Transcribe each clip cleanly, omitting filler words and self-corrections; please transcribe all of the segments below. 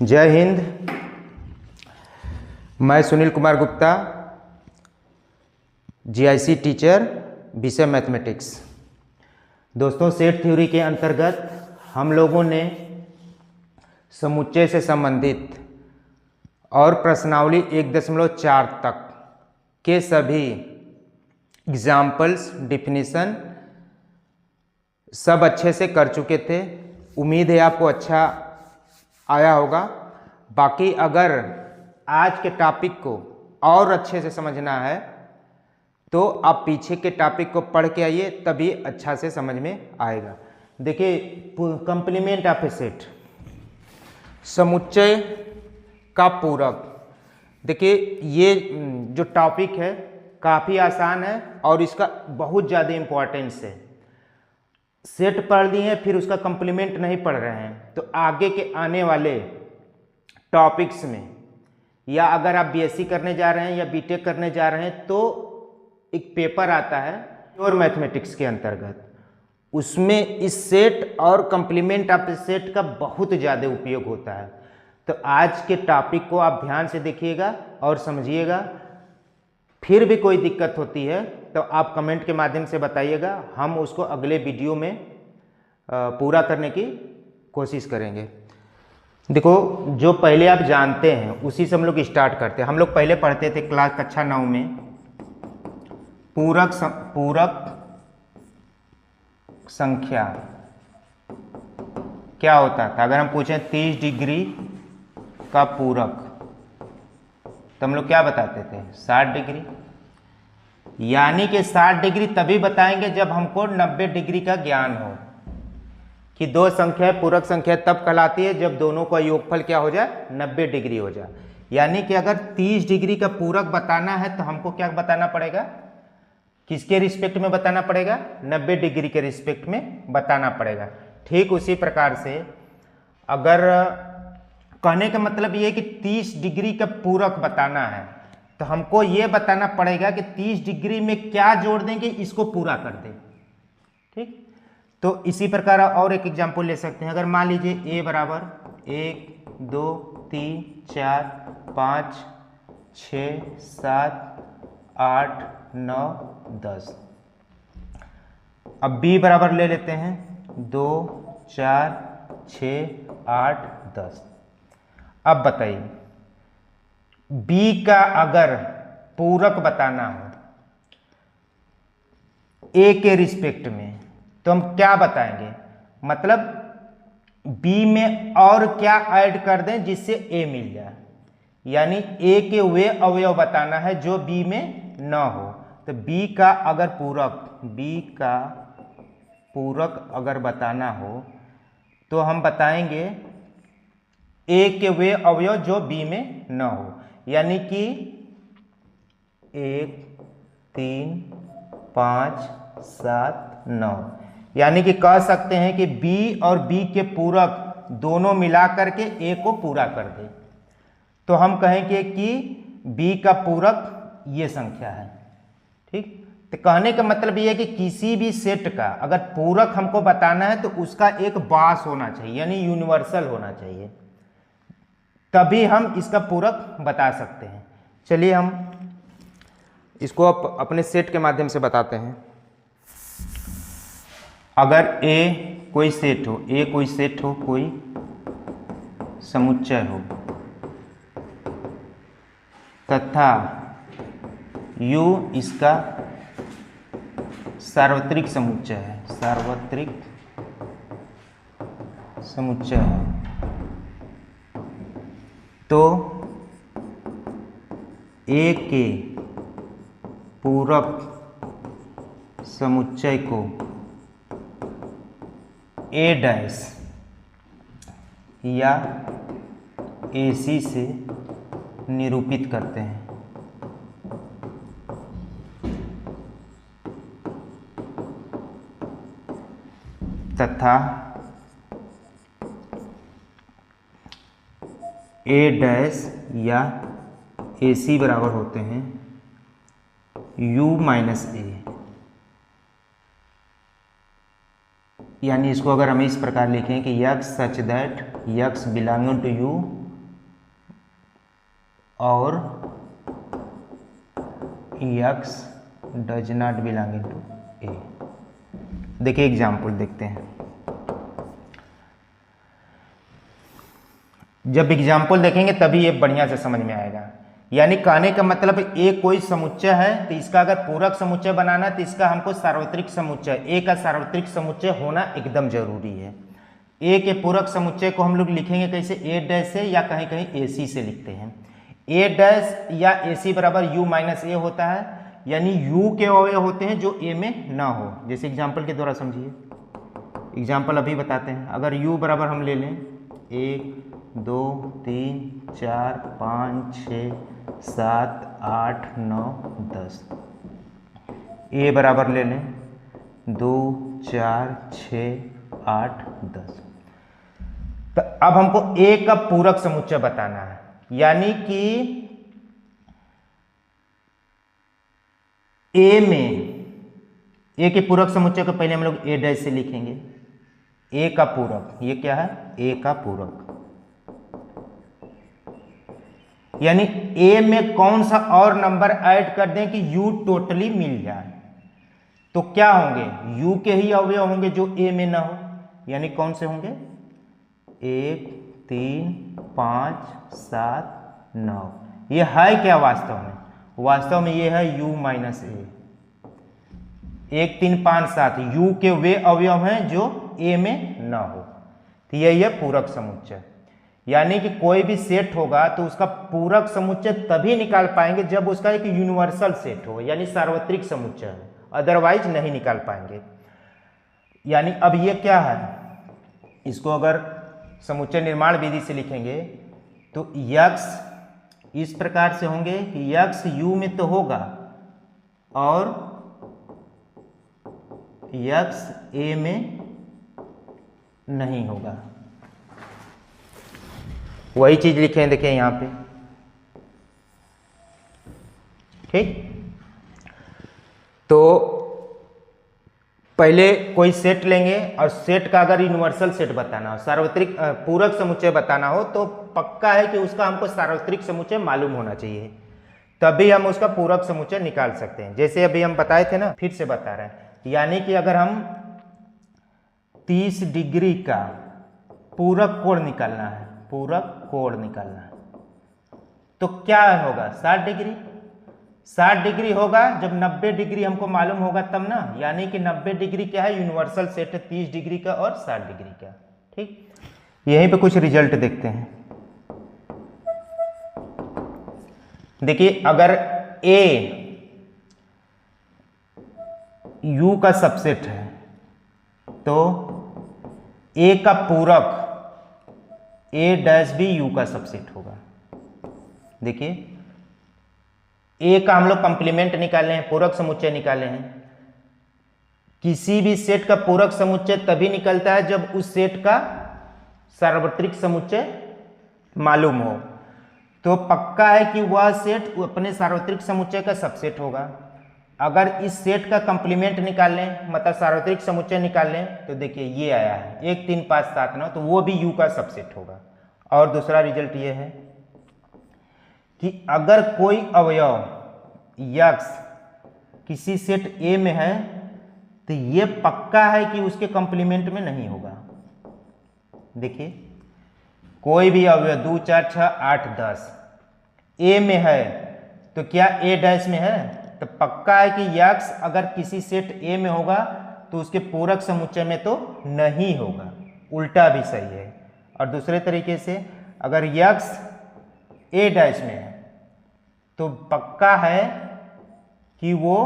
जय हिंद। मैं Sunil Kumar Gupta, GIC teacher, विषय मैथमेटिक्स। दोस्तों, सेट थ्योरी के अंतर्गत हम लोगों ने समुच्चय से संबंधित और प्रश्नावली 1.4 तक के सभी एग्जाम्पल्स, डिफिनीशन सब अच्छे से कर चुके थे। उम्मीद है आपको अच्छा आया होगा। बाकी अगर आज के टॉपिक को और अच्छे से समझना है तो आप पीछे के टॉपिक को पढ़ के आइए, तभी अच्छा से समझ में आएगा। देखिए, कंप्लीमेंट ऑफ ए सेट, समुच्चय का पूरक। देखिए, ये जो टॉपिक है काफ़ी आसान है और इसका बहुत ज़्यादा इम्पोर्टेंस है। सेट पढ़ लिए हैं फिर उसका कंप्लीमेंट नहीं पढ़ रहे हैं तो आगे के आने वाले टॉपिक्स में, या अगर आप बीएससी करने जा रहे हैं या बीटेक करने जा रहे हैं तो एक पेपर आता है प्योर मैथमेटिक्स के अंतर्गत, उसमें इस सेट और कंप्लीमेंट ऑफ सेट का बहुत ज़्यादा उपयोग होता है। तो आज के टॉपिक को आप ध्यान से देखिएगा और समझिएगा। फिर भी कोई दिक्कत होती है तो आप कमेंट के माध्यम से बताइएगा, हम उसको अगले वीडियो में पूरा करने की कोशिश करेंगे। देखो, जो पहले आप जानते हैं उसी से हम लोग स्टार्ट करते हैं। हम लोग पहले पढ़ते थे क्लास कक्षा 9 में पूरक संख्या क्या होता था। अगर हम पूछें 30 डिग्री का पूरक तो हम लोग क्या बताते थे? 60 डिग्री। यानी कि 60 डिग्री तभी बताएंगे जब हमको 90 डिग्री का ज्ञान हो कि दो संख्या पूरक संख्या तब कहलाती है जब दोनों का योगफल क्या हो जाए? 90 डिग्री हो जाए। यानी कि अगर 30 डिग्री का पूरक बताना है तो हमको क्या बताना पड़ेगा? किसके रिस्पेक्ट में बताना पड़ेगा? 90 डिग्री के रिस्पेक्ट में बताना पड़ेगा। ठीक उसी प्रकार से अगर कहने का मतलब ये है कि 30 डिग्री का पूरक बताना है तो हमको ये बताना पड़ेगा कि 30 डिग्री में क्या जोड़ देंगे इसको पूरा कर दें। ठीक, तो इसी प्रकार और एक एग्जांपल ले सकते हैं। अगर मान लीजिए a बराबर 1 2 3 4 5 6 7 8 9 10। अब b बराबर ले लेते हैं 2 4 6 8 10। अब बताइए, b का अगर पूरक बताना हो a के रिस्पेक्ट में तो हम क्या बताएंगे? मतलब b में और क्या ऐड कर दें जिससे a मिल जाए। यानी a के वे अवयव बताना है जो b में न हो। तो b का पूरक अगर बताना हो तो हम बताएंगे a के वे अवयव जो b में न हो। यानी कि 1 3 5 7 9। यानी कि कह सकते हैं कि b और b के पूरक दोनों मिला करके a को पूरा कर दे। तो हम कहेंगे कि b का पूरक ये संख्या है। ठीक, तो कहने का मतलब ये है कि किसी भी सेट का अगर पूरक हमको बताना है तो उसका एक बास होना चाहिए, यानी यूनिवर्सल होना चाहिए, तभी हम इसका पूरक बता सकते हैं। चलिए हम इसको अपने सेट के माध्यम से बताते हैं। अगर a कोई सेट हो, कोई समुच्चय हो तथा u इसका सार्वत्रिक समुच्चय है, तो a के पूरक समुच्चय को a डैश या ac से निरूपित करते हैं। तथा a डैश या ac बराबर होते हैं u माइनस a। यानी इसको अगर हम इस प्रकार लिखें कि x such that x belonging to u और x does not belong into A. देखिए एग्जाम्पल देखते हैं। जब एग्जाम्पल देखेंगे तभी ये बढ़िया से समझ में आएगा। यानी कहने का मतलब ए कोई समुच्चय है तो इसका अगर पूरक समुच्चय बनाना है तो इसका हमको सार्वत्रिक समुच्चय ए का सार्वत्रिक समुच्चय होना एकदम जरूरी है। ए के पूरक समुच्चय को हम लोग लिखेंगे कैसे, ए डैश से या कहीं कहीं ए सी से लिखते हैं। ए डैश या ए सी बराबर यू माइनस ए होता है, यानी यू के अवयव होते हैं जो ए में ना हो। जैसे एग्जाम्पल के द्वारा समझिए, एग्जाम्पल अभी बताते हैं। अगर यू बराबर हम ले लें 1 2 3 4 5 6 7 8 9 10, ए बराबर ले लें 2 4 6 8 10। तो अब हमको ए का पूरक समुच्चय बताना है, यानी कि ए में ए के पूरक समुच्चय को पहले हम लोग ए डैश से लिखेंगे। ए का पूरक, ये क्या है, ए का पूरक, यानी ए में कौन सा और नंबर ऐड कर दें कि यू टोटली मिल जाए। तो क्या होंगे, यू के ही अवयव होंगे जो ए में ना हो, यानी कौन से होंगे 1 3 5 7 9। ये है क्या वास्तव में, वास्तव में ये है u माइनस ए। 1 3 5 7 यू के वे अवयव हैं जो ए में ना हो, तो यही है पूरक समुच्चय। यानी कि कोई भी सेट होगा तो उसका पूरक समुच्चय तभी निकाल पाएंगे जब उसका एक यूनिवर्सल सेट हो, यानी सार्वत्रिक समुच्चय हो, अदरवाइज नहीं निकाल पाएंगे। यानी अब ये क्या है, इसको अगर समुच्चय निर्माण विधि से लिखेंगे तो x इस प्रकार से होंगे कि x u में तो होगा और x a में नहीं होगा। वही चीज लिखे हैं, देखिए यहां पे, ठीक। तो पहले कोई सेट लेंगे और सेट का अगर यूनिवर्सल सेट बताना हो, सार्वत्रिक पूरक समुच्चय बताना हो, तो पक्का है कि उसका हमको सार्वत्रिक समुच्चय मालूम होना चाहिए, तभी हम उसका पूरक समुच्चय निकाल सकते हैं। जैसे अभी हम बताए थे ना, फिर से बता रहे हैं। यानी कि अगर हम 30 डिग्री का पूरक कोण निकालना है, पूरक कोण निकालना है, तो क्या होगा 60 डिग्री। 60 डिग्री होगा जब 90 डिग्री हमको मालूम होगा तब ना। यानी कि 90 डिग्री क्या है, यूनिवर्सल सेट है 30 डिग्री का और 60 डिग्री का, ठीक। यहीं पे कुछ रिजल्ट देखते हैं। देखिए अगर a u का सबसेट है तो a का पूरक a डैश भी u का सबसेट होगा। देखिए ए का हम लोग कंप्लीमेंट निकाले हैं, पूरक समुच्चय निकाले हैं। किसी भी सेट का पूरक समुच्चय तभी निकलता है जब उस सेट का सार्वत्रिक समुच्चय मालूम हो। तो पक्का है कि वह सेट अपने सार्वत्रिक समुच्चय का सबसेट होगा। अगर इस सेट का कंप्लीमेंट निकाल लें, मतलब सार्वत्रिक समुच्चय निकाल लें, तो देखिए ये आया है 1 3 5 7 9, तो वो भी u का सबसेट होगा। और दूसरा रिजल्ट ये है कि अगर कोई अवयव x किसी सेट A में है तो ये पक्का है कि उसके कंप्लीमेंट में नहीं होगा। देखिए कोई भी अवयव 2 4 6 8 10 A में है तो क्या A डैश में है, तो पक्का है कि x अगर किसी सेट A में होगा तो उसके पूरक समुच्चय में तो नहीं होगा, उल्टा भी सही है। और दूसरे तरीके से अगर x A डैश में है तो पक्का है कि वो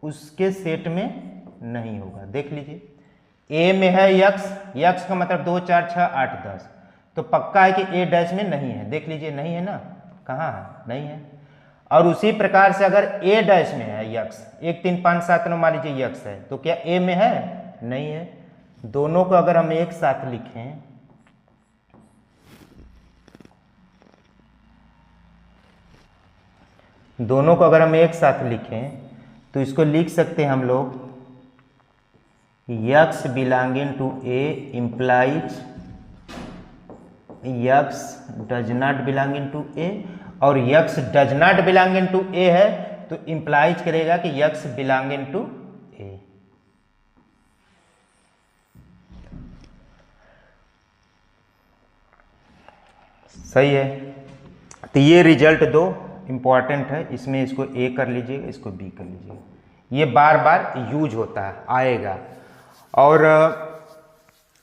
उसके सेट में नहीं होगा। देख लीजिए A में है x का मतलब 2 4 6 8 10, तो पक्का है कि A डैश में नहीं है। देख लीजिए नहीं है ना, कहाँ है, नहीं है। और उसी प्रकार से अगर A डैश में है x 1 3 5 7 9 मान लीजिए x है, तो क्या A में है, नहीं है। दोनों को अगर हम एक साथ लिखें तो इसको लिख सकते हैं हम लोग x belonging to A implies x does not belonging to A, और x does not belong in to A है तो इंप्लाइज करेगा कि x belong in to A. सही है। तो ये रिजल्ट दो इंपॉर्टेंट है, इसमें इसको ए कर लीजिएगा, इसको बी कर लीजिएगा। ये बार बार यूज होता है, आएगा। और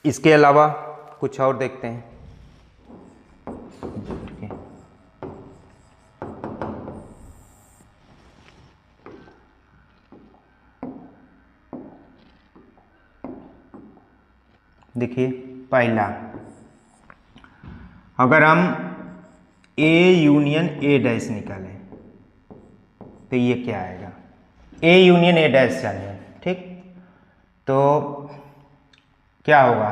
इसके अलावा कुछ और देखते हैं। देखिए पहला, अगर हम ए यूनियन ए डैश निकालें तो ये क्या आएगा, ए यूनियन ए डैश चाहिए, ठीक। तो क्या होगा,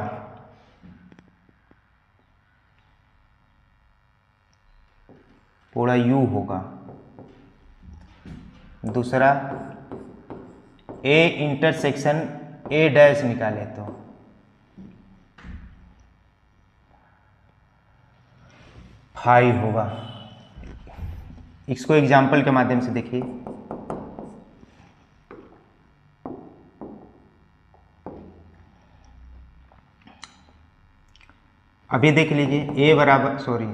पूरा यू होगा। दूसरा, ए इंटरसेक्शन ए डैश निकाले तो फाई होगा। इसको एग्जाम्पल के माध्यम से देखिए। अभी देख लीजिए, ए बराबर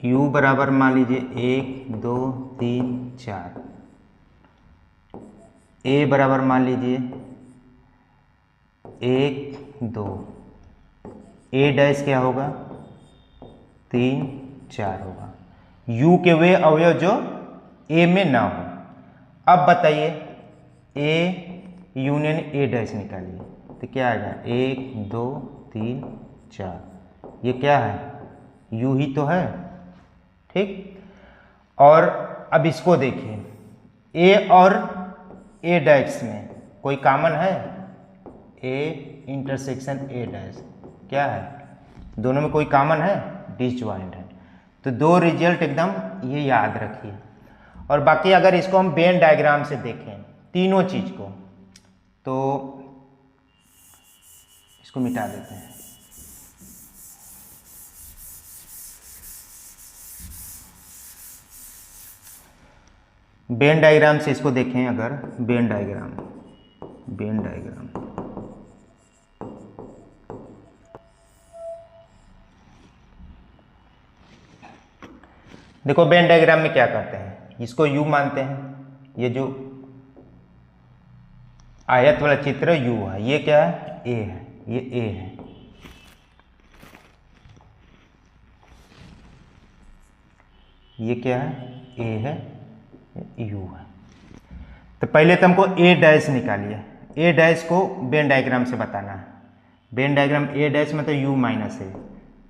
यू बराबर मान लीजिए 1 2 3 4, ए बराबर मान लीजिए 1 2, ए डैश क्या होगा 3 4 होगा। यू के वे अवयव जो ए में ना हो। अब बताइए ए यूनियन ए डैश निकालिए तो क्या आएगा, 1 2 3 4, ये क्या है, यू ही तो है, ठीक। और अब इसको देखिए, ए और ए डैश में कोई कॉमन है, ए इंटरसेक्शन ए डैश क्या है, दोनों में कोई कॉमन है, डिसजॉइंट है। तो दो रिजल्ट एकदम ये याद रखिए। और बाकी अगर इसको हम वेन डायग्राम से देखें तीनों चीज को, तो इसको मिटा देते हैं। वेन डायग्राम से इसको देखें, अगर वेन डायग्राम देखो, वेन डायग्राम में क्या करते हैं, इसको यू मानते हैं, ये जो आयत वाला चित्र यू है, ये क्या है, ए है, ये ए है, ये क्या है, ए है, ये यू है। तो पहले तो हमको ए डैश निकालिए, ए डैश को वेन डायग्राम से बताना है। वेन डायग्राम ए डैश मतलब यू माइनस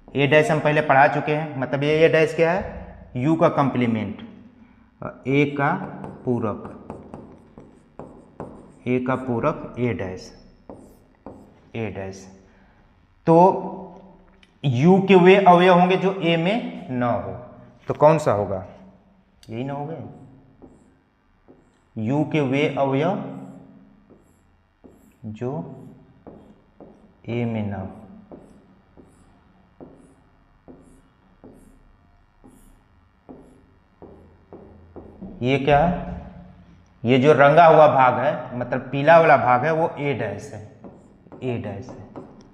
ए डैश हम पहले पढ़ा चुके हैं, मतलब ये ए डैश क्या है, यू का कंप्लीमेंट, ए का पूरक, ए डैश। तो यू के वे अवयव होंगे जो ए में न हो, तो कौन सा होगा, यही ना होगा, यू के वे अवयव जो ए में न हो। ये क्या है, ये जो रंगा हुआ भाग है, मतलब पीला वाला भाग है, वो ए डैश है,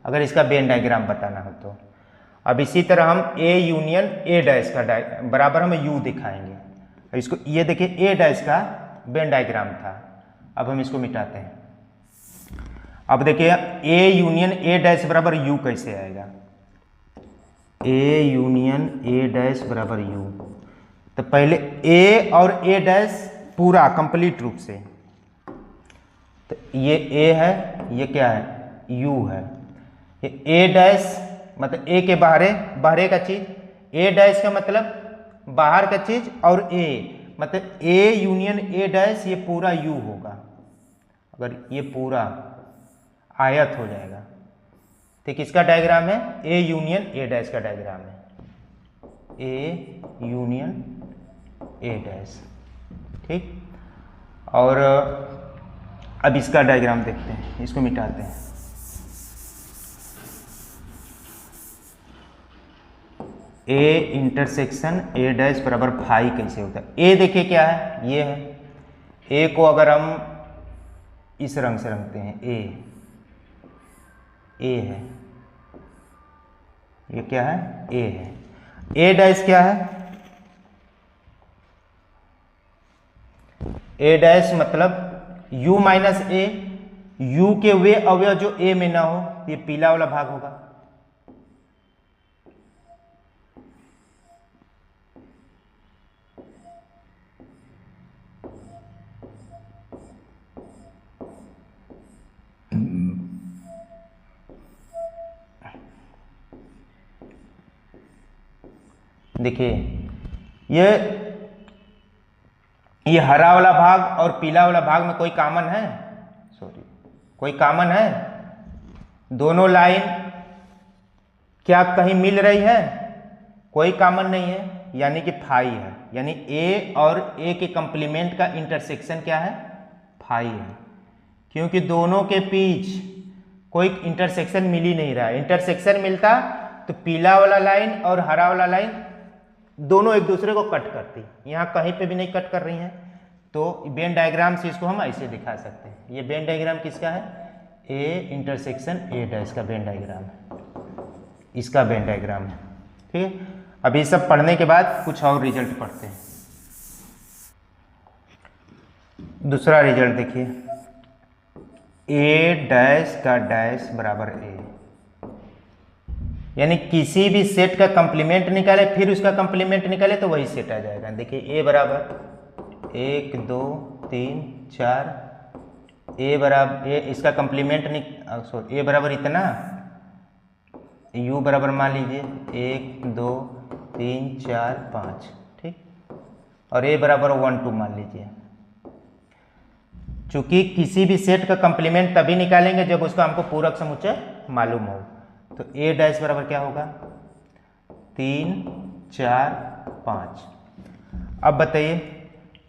अगर इसका वेन डायग्राम बताना हो तो। अब इसी तरह हम ए यूनियन ए डैश का बराबर हम यू दिखाएंगे। अब इसको ये देखिए, ए डैश का वेन डायग्राम था, अब हम इसको मिटाते हैं। अब देखिए ए यूनियन ए डैश बराबर यू कैसे आएगा, ए यूनियन ए डैश बराबर यू। तो पहले ए और ए डैश पूरा कंप्लीट रूप से, तो ये ए है, ये क्या है, यू है। ये ए डैश मतलब ए के बाहरे का चीज, ए डैश का मतलब बाहर का चीज, और ए मतलब ए यूनियन ए डैश, ये पूरा यू होगा। अगर ये पूरा आयत हो जाएगा तो किसका डायग्राम है, ए यूनियन ए डैश का डायग्राम है, ए यूनियन ए डैश, ठीक। और अब इसका डायग्राम देखते हैं, इसको मिटाते हैं। ए इंटरसेक्शन ए डैश बराबर फाई कैसे होता है। ए देखिए क्या है, ये है। ए को अगर हम इस रंग से रंगते हैं, ए है, ये क्या है, ए है। ए डैश क्या है, ए डैश मतलब u माइनस ए, u के वे अवयव जो a में ना हो, ये पीला वाला भाग होगा। देखिए ये हरा वाला भाग और पीला वाला भाग में कोई कॉमन है, कोई कॉमन है? दोनों लाइन क्या कहीं मिल रही है? कोई कॉमन नहीं है, यानी कि फाई है। यानी ए और ए के कंप्लीमेंट का इंटरसेक्शन क्या है, फाई है। क्योंकि दोनों के बीच कोई इंटरसेक्शन मिल ही नहीं रहा है। इंटरसेक्शन मिलता तो पीला वाला लाइन और हरा वाला लाइन दोनों एक दूसरे को कट करती, यहाँ कहीं पे भी नहीं कट कर रही हैं। तो वेन डायग्राम से इसको हम ऐसे दिखा सकते हैं। ये वेन डायग्राम किसका है, ए इंटरसेक्शन ए डैश का वेन डायग्राम है, इसका वेन डायग्राम है। ठीक है, अभी सब पढ़ने के बाद कुछ और रिजल्ट पढ़ते हैं। दूसरा रिजल्ट देखिए, ए डैश का डैश बराबर ए, यानी किसी भी सेट का कंप्लीमेंट निकाले फिर उसका कंप्लीमेंट निकाले तो वही सेट आ जाएगा। देखिए ए बराबर 1 2 3 4, ए बराबर ए, इसका कंप्लीमेंट ए बराबर इतना, यू बराबर मान लीजिए 1 2 3 4 5, ठीक, और ए बराबर 1 2 मान लीजिए। चूंकि किसी भी सेट का कंप्लीमेंट तभी निकालेंगे जब उसका हमको पूरक समुच्चय मालूम हो। तो ए डैश बराबर क्या होगा, 3 4 5। अब बताइए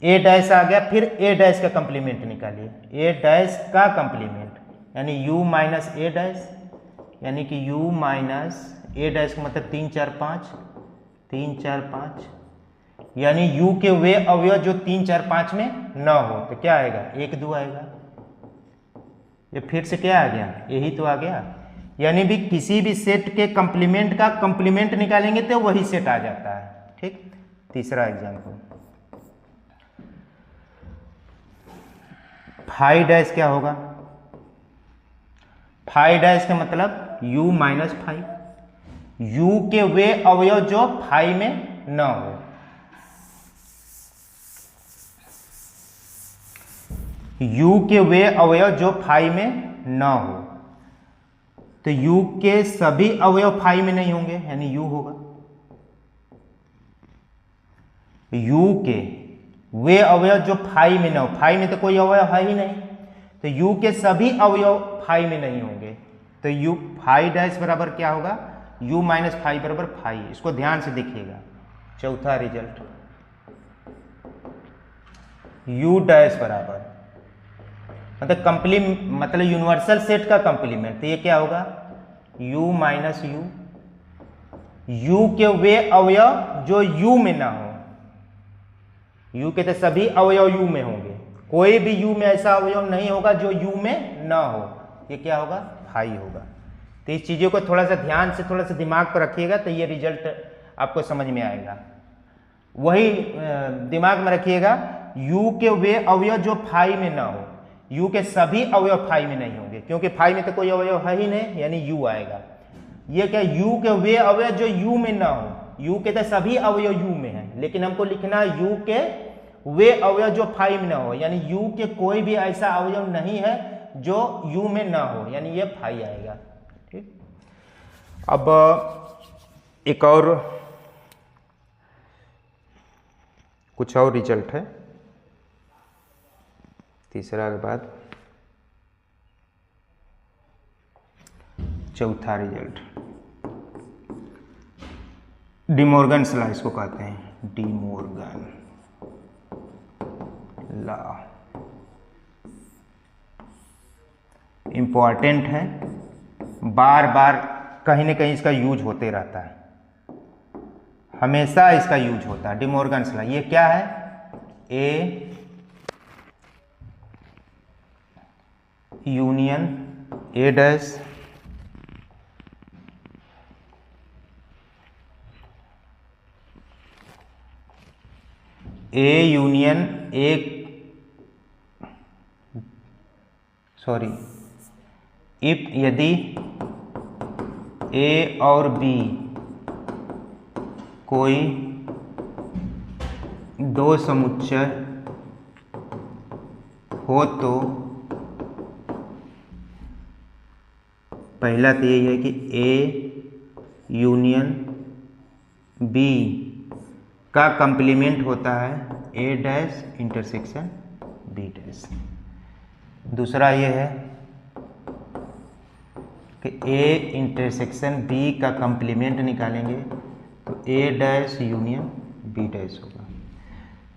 ए डैश आ गया, फिर ए डैश का कंप्लीमेंट निकालिए। ए डैश का कंप्लीमेंट यानी u माइनस ए डैश, यानी कि u माइनस ए डैश का मतलब 3 4 5, 3 4 5, यानी u के वे अवयव जो 3 4 5 में न हो तो क्या आएगा, 1 2 आएगा। ये फिर से क्या आ गया, यही तो आ गया। यानी भी किसी भी सेट के कंप्लीमेंट का कंप्लीमेंट निकालेंगे तो वही सेट आ जाता है। ठीक, तीसरा एग्जाम्पल, फाई डैश क्या होगा, फाई डैश का मतलब u माइनस फाई, u के वे अवयव जो फाई में न हो। u के वे अवयव जो फाई में न हो, तो u के सभी अवयव फाई में नहीं होंगे, यानी u होगा। u के वे अवयव जो फाई में न हो, फाई में तो कोई अवयव है ही नहीं, तो u के सभी अवयव फाई में नहीं होंगे। तो u फाई डैश बराबर क्या होगा, u माइनस फाई बराबर फाई। इसको ध्यान से देखिएगा। चौथा रिजल्ट, u डैश बराबर मतलब यूनिवर्सल सेट का कंप्लीमेंट, तो ये क्या होगा, u माइनस यू, u के वे अवयव जो u में ना हो, u के तो सभी अवयव u में होंगे, कोई भी u में ऐसा अवयव नहीं होगा जो u में ना हो, ये क्या होगा, फाई होगा। तो इस चीज़ों को थोड़ा सा ध्यान से थोड़ा सा दिमाग पर रखिएगा तो ये रिजल्ट आपको समझ में आएगा। वही दिमाग में रखिएगा, u के वे अवयव जो फाई में ना हो, u के सभी अवयव फाई में नहीं होंगे, क्योंकि फाई में तो कोई अवयव है ही नहीं, यानी u आएगा। ये क्या, u के वे अवयव जो u में ना हो, u के तो सभी अवयव u में है, लेकिन हमको लिखना है u के वे अवयव जो फाई में ना हो, यानी u के कोई भी ऐसा अवयव नहीं है जो u में ना हो, यानी ये फाई आएगा। ठीक, अब एक और कुछ और रिजल्ट है तीसरा के बाद, चौथा रिजल्ट, डिमोर्गन्स लॉ इसको कहते हैं, डिमोर्गन लॉ। इंपॉर्टेंट है, बार बार कहीं ना कहीं इसका यूज होते रहता है। हमेशा इसका यूज होता है, डिमॉर्गन्स लॉ। ये क्या है? A union A dash A union if यदि ए और बी कोई दो समुच्चय हो तो पहला तो यही है कि ए यूनियन बी का कंप्लीमेंट होता है ए डैश इंटरसेक्शन बी डैश। दूसरा ये है कि ए इंटरसेक्शन बी का कंप्लीमेंट निकालेंगे तो ए डैश यूनियन बी डैश होगा।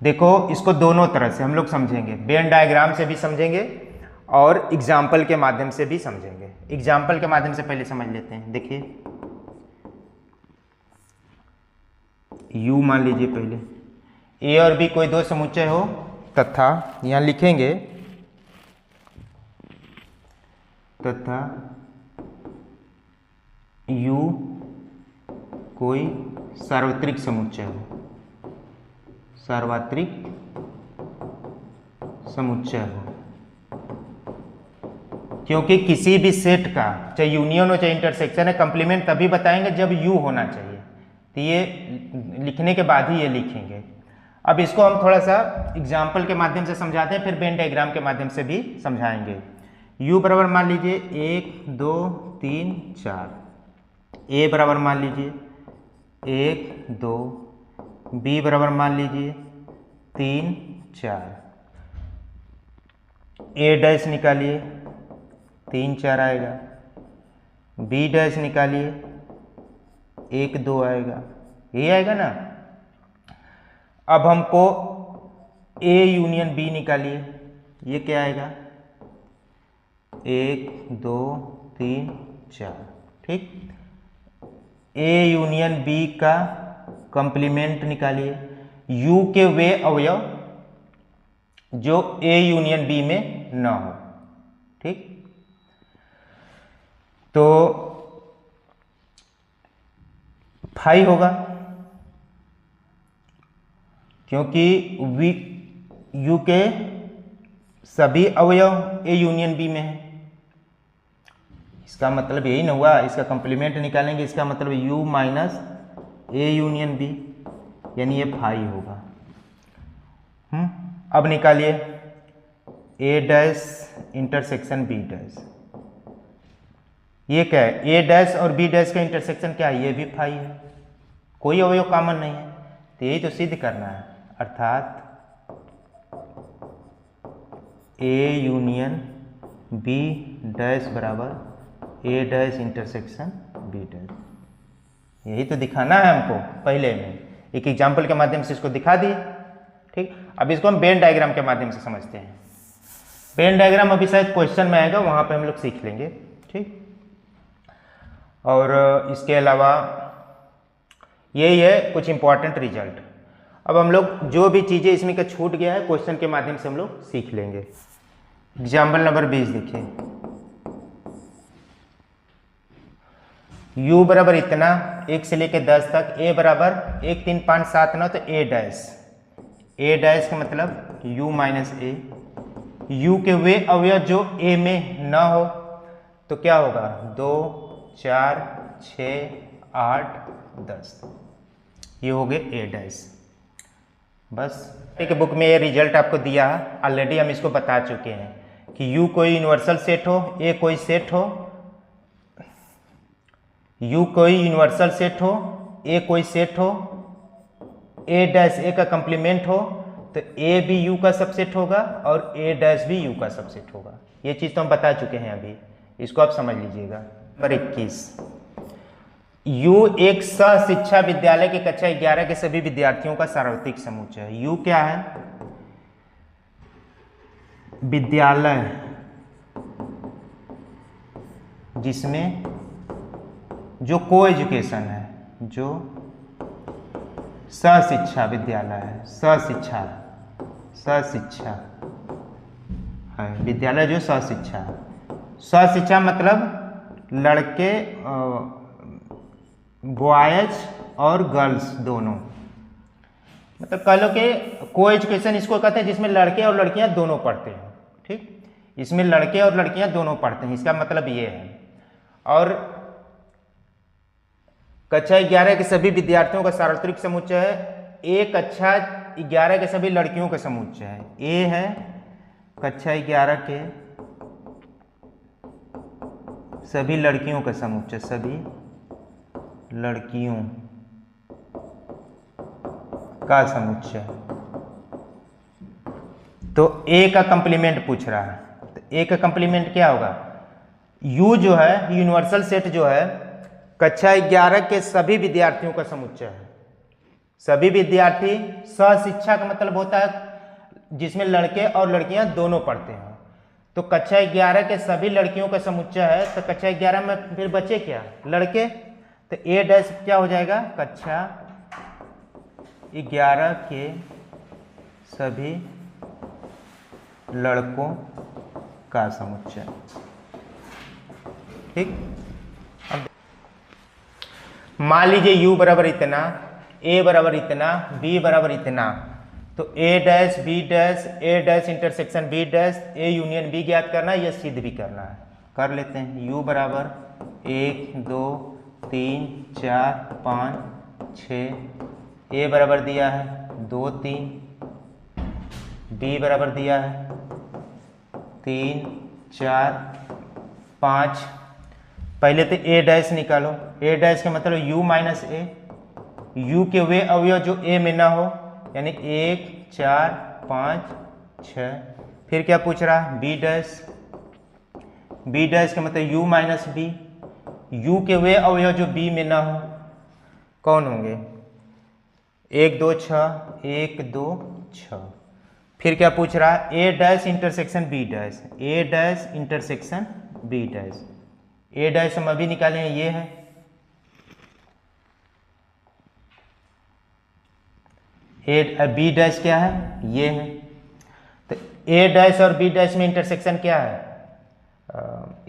देखो इसको दोनों तरह से हम लोग समझेंगे, वेन डायग्राम से भी समझेंगे और एग्जाम्पल के माध्यम से भी समझेंगे। एग्जाम्पल के माध्यम से पहले समझ लेते हैं। देखिए U मान लीजिए पहले, ए और बी कोई दो समुच्चय हो तथा यहां लिखेंगे तथा U कोई सार्वत्रिक समुच्चय हो, सार्वत्रिक समुच्चय हो। क्योंकि किसी भी सेट का चाहे यूनियन हो चाहे इंटरसेक्शन है, कंप्लीमेंट तभी बताएंगे जब U होना चाहिए। तो ये लिखने के बाद ही ये लिखेंगे। अब इसको हम थोड़ा सा एग्जाम्पल के माध्यम से समझाते हैं, फिर वेन डायग्राम के माध्यम से भी समझाएंगे। U बराबर मान लीजिए 1 2 3 4, A बराबर मान लीजिए 1 2, B बराबर मान लीजिए 3 4, A डैश निकालिए 3 4 आएगा, B डैश निकालिए 1 2 आएगा, ये आएगा ना। अब हमको A यूनियन B निकालिए, ये क्या आएगा 1 2 3 4, ठीक। A यूनियन B का कंप्लीमेंट निकालिए, U के वे अवयव जो A यूनियन B में न हो, ठीक। तो 5 होगा क्योंकि U के सभी अवयव A यूनियन B में है। इसका मतलब यही ना हुआ, इसका कंप्लीमेंट निकालेंगे, इसका मतलब U minus A union B, यानी ये 5 होगा। अब निकालिए A dash intersection B dash, ये क्या है A डैश और B डैश का इंटरसेक्शन क्या है, ये भी 5 है, कोई अवयव कॉमन नहीं है। तो यही तो सिद्ध करना है, अर्थात A यूनियन B डैश बराबर A dash intersection B dash. यही तो दिखाना है हमको, पहले में एक एग्जाम्पल के माध्यम से इसको दिखा दिए, ठीक। अब इसको हम वेन डायग्राम के माध्यम से समझते हैं। वेन डायग्राम अभी शायद क्वेश्चन में आएगा, वहां पे हम लोग सीख लेंगे, ठीक। और इसके अलावा यही है कुछ इंपॉर्टेंट रिजल्ट। अब हम लोग जो भी चीज़ें इसमें का छूट गया है क्वेश्चन के माध्यम से हम लोग सीख लेंगे। एग्जाम्पल नंबर 20 देखिए, U बराबर इतना 1 से लेकर 10 तक, A बराबर 1 3 5 7 9, तो A डैश का मतलब U माइनस A। U के वे अवयव जो A में न हो तो क्या होगा 2 4 6 8 10, ये हो गए A डैश। बस एक बुक में ये रिजल्ट आपको दिया है, ऑलरेडी हम इसको बता चुके हैं कि U कोई यूनिवर्सल सेट हो, A कोई सेट हो, U कोई यूनिवर्सल सेट हो, A कोई सेट हो, A डैश A का कंप्लीमेंट हो तो A भी U का सबसेट होगा और A डैश भी U का सबसेट होगा। ये चीज़ तो हम बता चुके हैं अभी, इसको आप समझ लीजिएगा। नंबर 21, U एक सह शिक्षा विद्यालय के कक्षा 11 के सभी विद्यार्थियों का सार्वत्रिक समुच्चय है। U क्या है, विद्यालय जिसमें जो को एजुकेशन है, जो सशिक्षा विद्यालय है, सशिक्षा, सशिक्षा है विद्यालय जो सशिक्षा है। सशिक्षा मतलब लड़के, बॉयज और गर्ल्स दोनों, मतलब कह लो कि को एजुकेशन इसको कहते हैं जिसमें लड़के और लड़कियां दोनों पढ़ते हैं। ठीक, इसमें लड़के और लड़कियां दोनों पढ़ते हैं, इसका मतलब ये है। और कक्षा 11 के सभी विद्यार्थियों का सार्वत्रिक समुच्चय है। ए कक्षा 11 के सभी लड़कियों का समुच्चय है। ए है कक्षा 11 के सभी लड़कियों का समुच्चय, सभी लड़कियों का समुच्चय। तो ए का कंप्लीमेंट पूछ रहा है, तो ए का कंप्लीमेंट क्या होगा? यू जो है, यूनिवर्सल सेट जो है, कक्षा 11 के सभी विद्यार्थियों का समुच्चय है। सभी विद्यार्थी, सशिक्षा का मतलब होता है जिसमें लड़के और लड़कियां दोनों पढ़ते हैं। तो कक्षा 11 के सभी लड़कियों का समुच्चय है, तो कक्षा 11 में फिर बचे क्या? लड़के। तो ए डैश क्या हो जाएगा? कक्षा 11 के सभी लड़कों का समुच्चय। ठीक, मान लीजिए u बराबर इतना, a बराबर इतना, b बराबर इतना, तो a dash b dash a dash intersection b dash a union b ज्ञात करना है, या सिद्ध भी करना है। कर लेते हैं। u बराबर 1 2 3 4 5 6, a बराबर दिया है 2 3, b बराबर दिया है 3 4 5। पहले तो a डैश निकालो। a डैश का मतलब u माइनस ए, u के वे अवयव जो a में ना हो, यानी 1 4 5 6। फिर क्या पूछ रहा है? b डैश, b डैश का मतलब u माइनस बी, u के वे अवयव जो b में ना हो कौन होंगे? 1 2 6, 1 2 6। फिर क्या पूछ रहा है? a dash intersection b dash, a dash intersection b dash. a dash हम अभी निकाले हैं, ये है। b डैश क्या है? ये है। तो a डैश और b डैश में इंटरसेक्शन क्या है?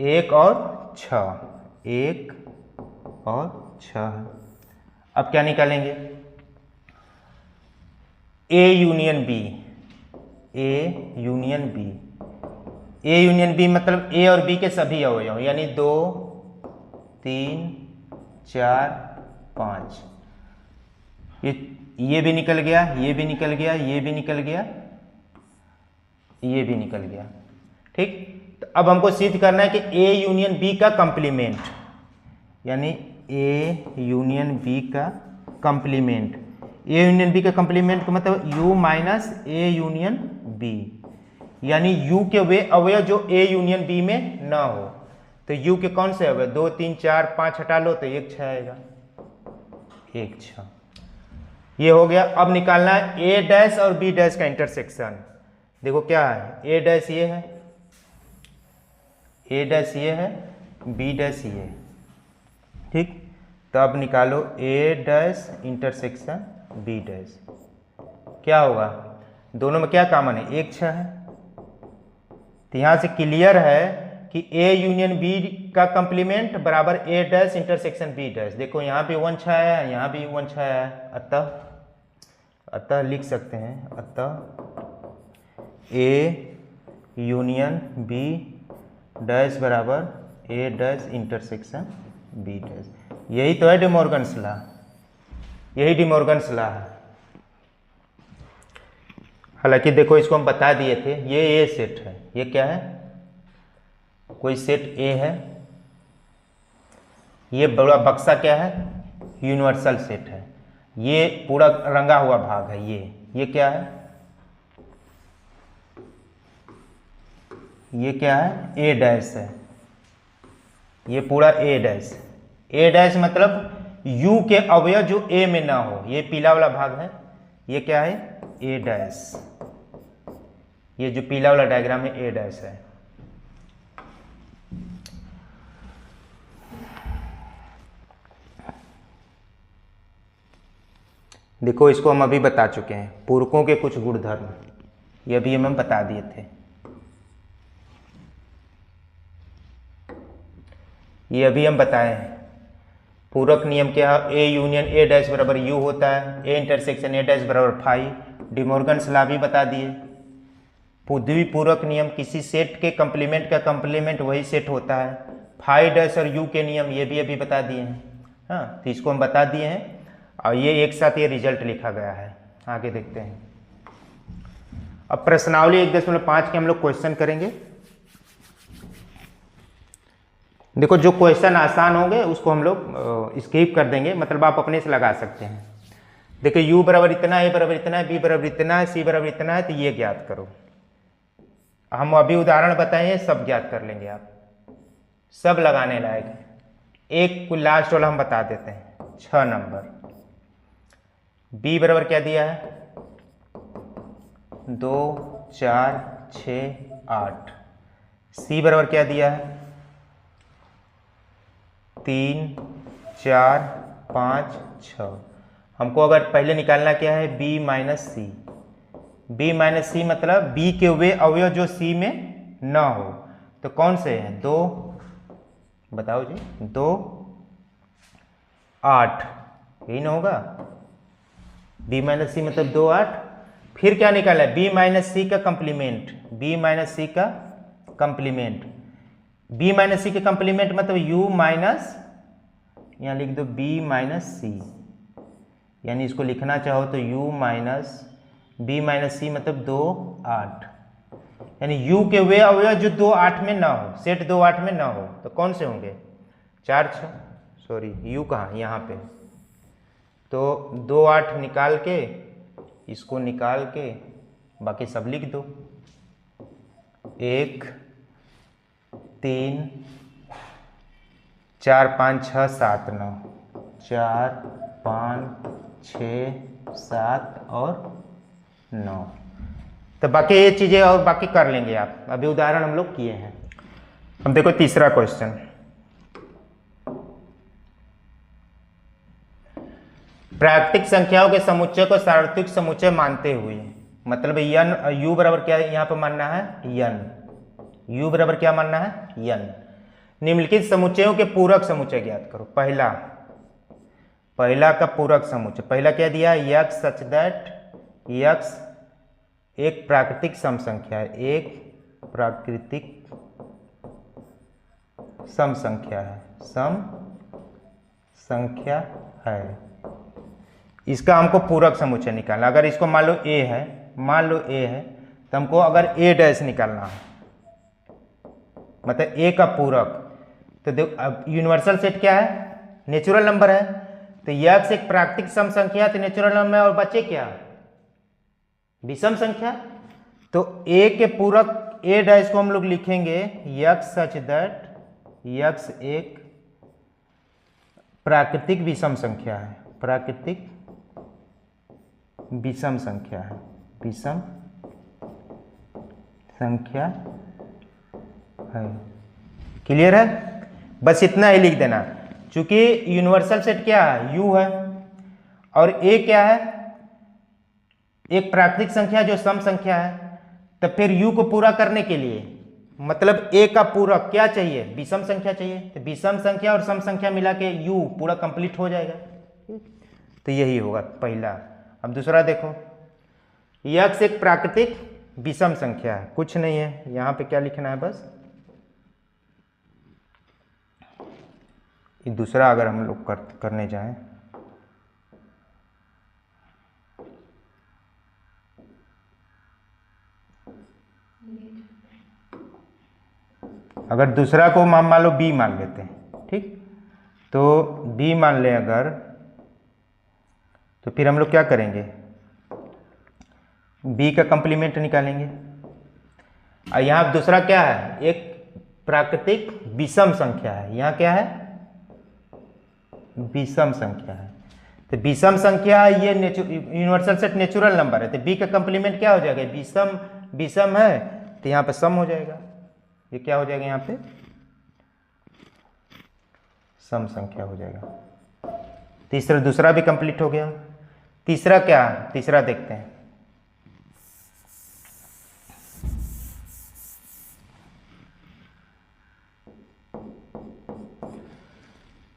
1 और 6, 1 और 6 है। अब क्या निकालेंगे? a union b, a union b, a union b मतलब a और b के सभी अवयव, यानी 2 3 4 5। ये भी निकल गया, ये भी निकल गया, ये भी निकल गया, ये भी निकल गया। ठीक, तो अब हमको सिद्ध करना है कि a यूनियन b का कंप्लीमेंट, यानी a यूनियन b का कंप्लीमेंट। a यूनियन b का कंप्लीमेंट का मतलब u minus a union b, यानी u के वे अवयव जो a यूनियन b में ना हो। तो u के कौन से अवयव? 2 3 4 5 हटा लो तो 1 6 आएगा, 1 6। ये हो गया। अब निकालना है a डैश और b डैश का इंटरसेक्शन। देखो क्या है? a डैश ये है, a डैश ये है, b डैश ये है। ठीक, तो अब निकालो a dash intersection b dash. क्या होगा? दोनों में क्या कॉमन है? 1 6 है। तो यहां से क्लियर है कि a यूनियन b का कंप्लीमेंट बराबर a dash intersection b dash. देखो यहाँ भी 1 6 है, यहाँ भी 1 6 है। अतः लिख सकते हैं, अतः a यूनियन b डैश बराबर a dash intersection b dash. यही तो है डे मॉर्गन्स लॉ, यही डे मॉर्गन्स लॉ है। हालांकि देखो इसको हम बता दिए थे, ये ए सेट है। ये क्या है? कोई सेट ए है। ये बड़ा बक्सा क्या है? यूनिवर्सल सेट है। ये पूरा रंगा हुआ भाग है। ये क्या है? ये क्या है? ए डैश है। ये पूरा ए डैश। ए डैश मतलब यू के अवयव जो ए में ना हो, ये पीला वाला भाग है। ये क्या है? ए डैश। ये जो पीला वाला डायग्राम है ए डैश है। देखो इसको हम अभी बता चुके हैं, पूरकों के कुछ गुणधर्म, ये भी हम बता दिए थे। ये अभी हम बताए हैं। पूरक नियम क्या है? ए यूनियन ए डैश बराबर यू होता है, ए इंटरसेक्शन ए डैश बराबर फाई। डिमॉर्गन्स लॉ भी बता दिए। द्विपूरक नियम, किसी सेट के कंप्लीमेंट का कंप्लीमेंट वही सेट होता है। फाई डैश और यू के नियम ये भी अभी बता दिए हैं। हाँ, तो इसको हम बता दिए हैं और ये एक साथ ये रिजल्ट लिखा गया है। आगे देखते हैं। अब प्रश्नावली 1.5 के हम लोग क्वेश्चन करेंगे। देखो जो क्वेश्चन आसान होंगे उसको हम लोग स्किप कर देंगे, मतलब आप अपने से लगा सकते हैं। देखो u बराबर इतना है, a बराबर इतना है, b बराबर इतना है, c बराबर इतना है, तो ये ज्ञात करो। हम अभी उदाहरण बताएंगे, सब ज्ञात कर लेंगे आप, सब लगाने लायक। एक लास्ट वाला हम बता देते हैं, 6 नंबर। b बराबर क्या दिया है? 2 4 6 8। c बराबर क्या दिया है? 3 4 5 6। हमको अगर पहले निकालना क्या है? b माइनस सी। b माइनस सी मतलब b के वे अवयव जो c में न हो, तो कौन से हैं? 2, बताओ जी, 2 8, यही ना होगा? b माइनस सी मतलब 2 8। फिर क्या निकाला है? b माइनस सी का कंप्लीमेंट, b माइनस सी का कंप्लीमेंट। b माइनस सी के कंप्लीमेंट मतलब u माइनस, यहाँ लिख दो b माइनस सी, यानी इसको लिखना चाहो तो u माइनस b माइनस सी मतलब 2 8, यानी u के वे अवयव जो 2 8 में ना हो, सेट 2 8 में ना हो, तो कौन से होंगे? 4 6, सॉरी u कहाँ, यहाँ पे। तो 2 8 निकाल के, इसको निकाल के बाकी सब लिख दो। 1 3 4 5 6 7 9, 4 5 6 7 और 9। तो बाकी ये चीज़ें और बाकी कर लेंगे आप, अभी उदाहरण हम लोग किए हैं। अब देखो तीसरा क्वेश्चन। प्राकृतिक संख्याओं के समुच्चय को सार्वत्रिक समुच्चय मानते हुए, मतलब यन u बराबर क्या है यहाँ पर मानना है? यन। u बराबर क्या मानना है? यन। निम्नलिखित समुच्चयों के पूरक समुच्चय ज्ञात करो। पहला का पूरक समुच्चय, पहला क्या दिया है? x सच दैट x एक प्राकृतिक सम संख्या है, एक प्राकृतिक सम संख्या है, सम संख्या है। इसका हमको पूरक समुच्चय निकालना। अगर इसको मान लो a है, मान लो a है, तो हमको अगर a डैश निकालना है, मतलब a का पूरक, तो देखो अब यूनिवर्सल सेट क्या है? नेचुरल नंबर है। तो x एक प्राकृतिक सम संख्या है, तो नेचुरल नंबर है, और बचे क्या? विषम संख्या। तो a के पूरक a डैश को हम लोग लिखेंगे x सच दैट x एक प्राकृतिक विषम संख्या है, प्राकृतिक विषम संख्या है, विषम संख्या है। क्लियर है? बस इतना ही लिख देना। चूंकि यूनिवर्सल सेट क्या है? u है, और a क्या है? एक प्राकृतिक संख्या जो सम संख्या है। तो फिर u को पूरा करने के लिए, मतलब a का पूरक क्या चाहिए? विषम संख्या चाहिए। तो विषम संख्या और सम संख्या मिला के u पूरा कंप्लीट हो जाएगा। तो यही होगा पहला। अब दूसरा देखो, x एक प्राकृतिक विषम संख्या है, कुछ नहीं है, यहाँ पे क्या लिखना है? बस दूसरा अगर हम लोग करने जाएं, अगर दूसरा को मान लो b मान लेते हैं, ठीक? तो b मान लें अगर, तो फिर हम लोग क्या करेंगे? b का कंप्लीमेंट निकालेंगे। और यहाँ दूसरा क्या है? एक प्राकृतिक विषम संख्या है। यहाँ क्या है? विषम संख्या है। तो विषम संख्या ये यूनिवर्सल सेट नेचुरल नंबर है, तो b का कंप्लीमेंट क्या हो जाएगा? विषम, विषम है तो यहाँ पे सम हो जाएगा। ये क्या हो जाएगा? यहाँ पे सम संख्या हो जाएगा। तीसरा, दूसरा भी कंप्लीट हो गया। तीसरा क्या है, तीसरा देखते हैं।